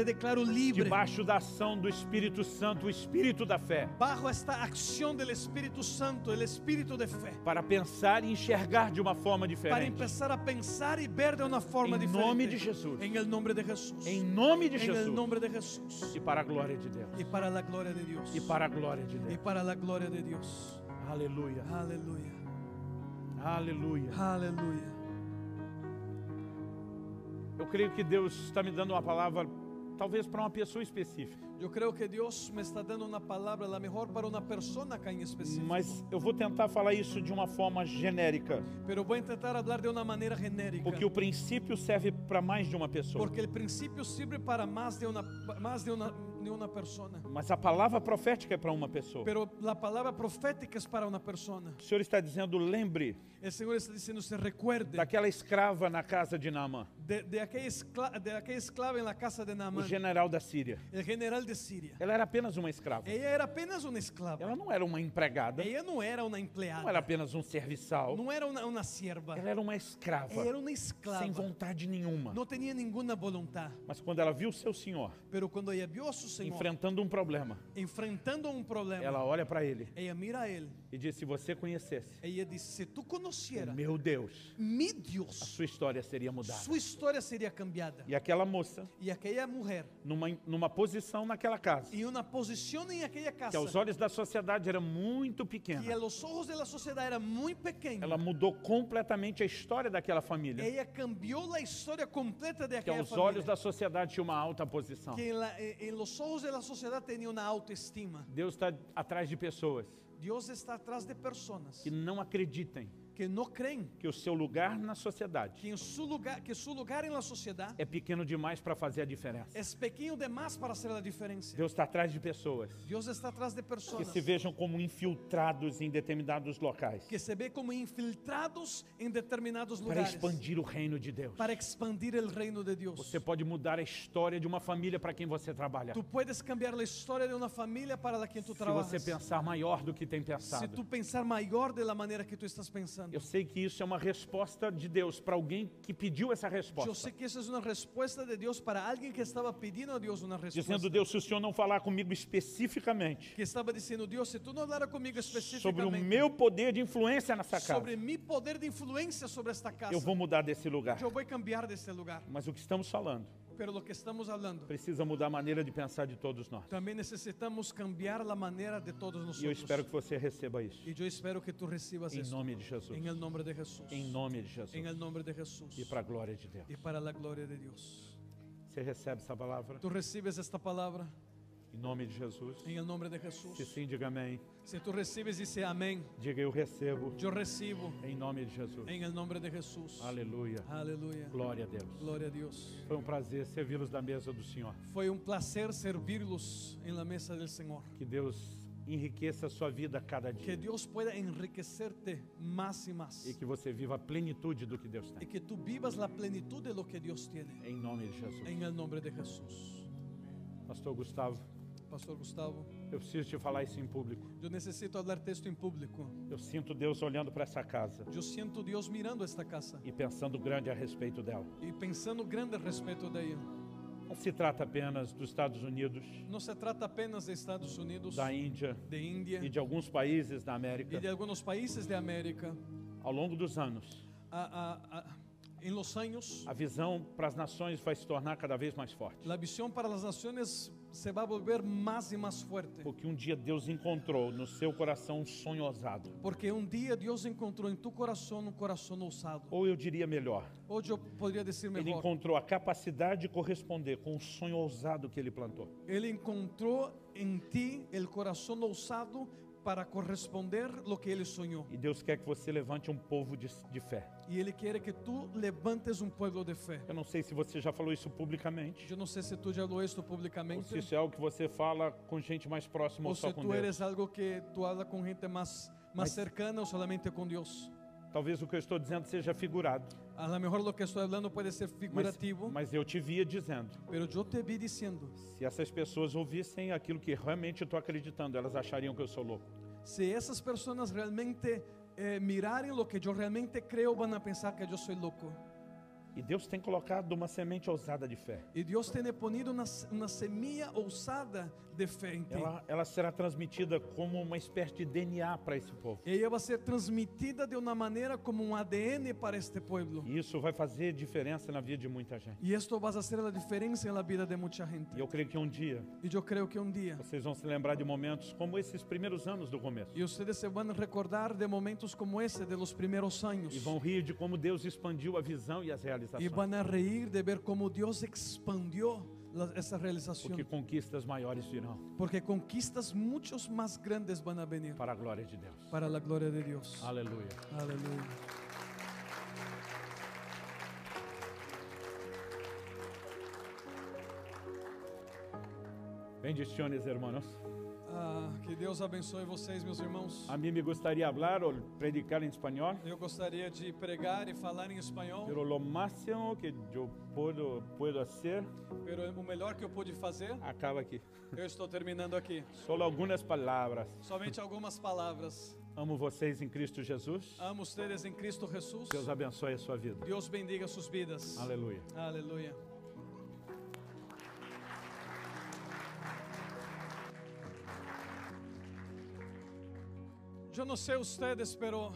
declaro libre debaixo da ação do Espírito Santo, o Espírito da fé, bajo esta acción del Espíritu Santo, el Espíritu de fe, para pensar e enxergar de uma forma para diferente. empezar a pensar y ver de una forma Em diferente. nome de Jesus. En el nombre de Jesús. Em nome de En el Jesus. nombre de Jesús. E para a glória de Deus. Y para la gloria de Dios. E para a glória de Y Deus. para la gloria de Dios. Aleluia. Aleluya. Aleluia. Aleluya. Eu creio que Deus está me dando uma palavra, talvez para uma pessoa específica. Yo creo que Dios me está dando una palabra, la mejor para una persona acá en específico. Mas eu vou tentar falar isso de uma forma genérica. Pero voy a intentar hablar de una manera genérica. Porque o princípio serve para mais de uma pessoa. Porque el principio sirve para más de una persona. Mas a palavra profética é para uma pessoa. Pero la palabra profética es para una persona. O Senhor está dizendo, lembre El Señor está diciendo, se recuerde daquela escrava na casa de Naamã, de aquella esclava en la casa de o Naamán, general da Síria. el general de Siria. Ela era apenas uma escrava. Ella era apenas una esclava. Ela não era uma empregada, Ella no era una não era empleada. apenas um serviçal. No era una sierva. Ela era uma escrava, Ella era una sem esclava. vontade nenhuma. No tenía ninguna voluntad. Mas quando ela viu seu senhor Pero cuando ella vio a su Señor enfrentando um problema, enfrentando un problema, ela olha para ele ella mira a él. e diz, se você conhecesse Ella dice, si tú conocieras meu Deus, mi a Dios, sua história seria mudada. su historia sería cambiada. E aquela moça, Y aquella mujer, numa posição naquela casa, en una posición en aquella que casa, aos olhos da sociedade era muito que a pequena, los ojos de la sociedad era muy pequeña, ela mudou completamente a história daquela família, ella cambió la historia completa de que aquella aos olhos familia, da sociedade tinha uma alta posição. que en los ojos de la sociedad tenía una autoestima. Deus está atrás de pessoas Dios está atrás de personas que não acreditem que no creen que o seu lugar na sociedade que su lugar en la sociedad é pequeno demais para fazer a diferença. es pequeño de más para hacer la diferencia. Deus está atrás de pessoas Dios está atrás de que personas se vejam como infiltrados em determinados locais que se ve como infiltrados en determinados para lugares expandir o reino de Deus. para expandir el reino de Dios. Você pode mudar a história de uma família para quem você trabalha. Tú puedes cambiar la historia de una familia para la que tú Se trabajas. você pensar maior do que tem Si pensado. tú pensar mayor de la manera que tú estás pensando. pasando. Eu sei que isso é uma resposta de Deus para alguém que pediu essa Yo resposta. sé que esa es una respuesta de Dios para alguien que estaba pidiendo a Dios una respuesta. Dizendo, Deus, se o Senhor não falar comigo especificamente Que estaba diciendo, Dios, si tú no hablaras conmigo sobre o específicamente meu poder de influência nessa casa, sobre mi poder de influencia sobre esta casa, eu vou mudar desse lugar. yo voy a cambiar de este lugar. Mas o que estamos falando Pero lo que estamos hablando, precisa mudar a maneira de pensar de todos nós. también necesitamos cambiar la manera de todos E eu nosotros. espero que você receba isso. Y yo espero que tú recibas Em esto nome de Jesus. en el nombre de Jesús. Em nome de Jesus. En el nombre de Jesús. E para a glória de Deus. Y para la gloria de Dios. Você recebe essa palavra? Tú recibes esta palabra Em nome de Jesus. en el nombre de Jesús. Se sim, diga amém. Si tú recibes, dice amén. Diga eu recebo. Yo recibo Em nome de Jesus. en el nombre de Jesús. Aleluia. Aleluya. Glória a Deus. Gloria a Dios. Foi um prazer servi-los da mesa do Senhor. Fue un placer servirlos en la mesa del Señor. Que Deus enriqueça a sua vida a cada Que dia. Dios pueda enriquecerte más y más. E que você viva a plenitude do que Deus Y tem. que tú vivas la plenitud de lo que Dios tiene. Em nome de Jesus. En el nombre de Jesús. Pastor Gustavo, Pastor Gustavo, eu preciso te falar isso em público. yo necesito hablar esto en público. Eu sinto Deus olhando para essa casa Yo siento Dios mirando esta casa e pensando grande a respeito dela. y pensando grande respeto de ella. Não se trata apenas dos Estados Unidos, No se trata apenas de Estados Unidos, da Índia de India e de alguns países da y América. de algunos países de América. Ao longo dos anos, En los años, a visão para as nações vai se tornar cada vez mais forte. la visión para las naciones se va a volver más y más fuerte. Porque um dia Deus encontrou no seu coração um sonho ousado. Porque un día Dios encontró en tu corazón un corazón osado. Ou eu diria melhor, O yo podría decir ele mejor, encontrou a capacidade de corresponder com o sonho ousado que ele plantou. Él encontró en ti el corazón osado para corresponder lo que Él soñó. E Deus quer que você levante um povo de fé. Y Él quiere que tú levantes un pueblo de fe. Eu não sei se você já falou isso publicamente, Yo no sé si tú ya lo esto ou públicamente, se isso é algo que você fala com gente mais próxima o ou só si com tú Deus. eres algo que tú hablas con gente más cercana o solamente con Dios. Talvez o que eu estou dizendo seja figurado, A lo mejor lo que estoy hablando puede ser figurativo, mas eu te via dizendo. pero yo te vi diciendo, Se essas pessoas ouvissem aquilo que realmente eu estou acreditando, elas achariam que eu sou louco. si esas personas realmente miraren lo que yo realmente creo, van a pensar que yo soy loco. E Deus tem colocado uma semente ousada de fé. Y Dios tiene ponido una semilla osada de fe en ti. Ela será transmitida como uma espécie de DNA para esse povo. Ella va a ser transmitida de una manera como un ADN para este pueblo. E isso vai fazer diferença na vida de muita gente. Y esto va a hacer la diferencia en la vida de mucha gente. E eu creio que um dia Y yo creo que un día, vocês vão se lembrar de momentos como esses primeiros anos do começo. y ustedes se van a recordar de momentos como ese de los primeros años. E vão rir de como Deus expandiu a visão e as Y realizações. van a reír de ver cómo Dios expandió esa realización. Porque conquistas maiores virão Porque conquistas muchos más grandes van a venir para a glória de Deus. para la gloria de Dios. Aleluia. Aleluya. Bendiciones, hermanos. Que Deus abençoe vocês, meus irmãos. A mí me gustaría hablar o predicar em espanhol, Eu gostaria de pregar e falar em espanhol, pero lo máximo que yo puedo hacer pero o melhor que eu pude fazer, acaba aqui. eu estou terminando aqui. Solo algumas palavras. Somente algumas palavras. Amo vocês em Cristo Jesus. Amo ustedes em Cristo Jesús. Deus abençoe a sua vida. Dios bendiga sus vidas. Aleluia. Aleluya. Yo no sé ustedes, pero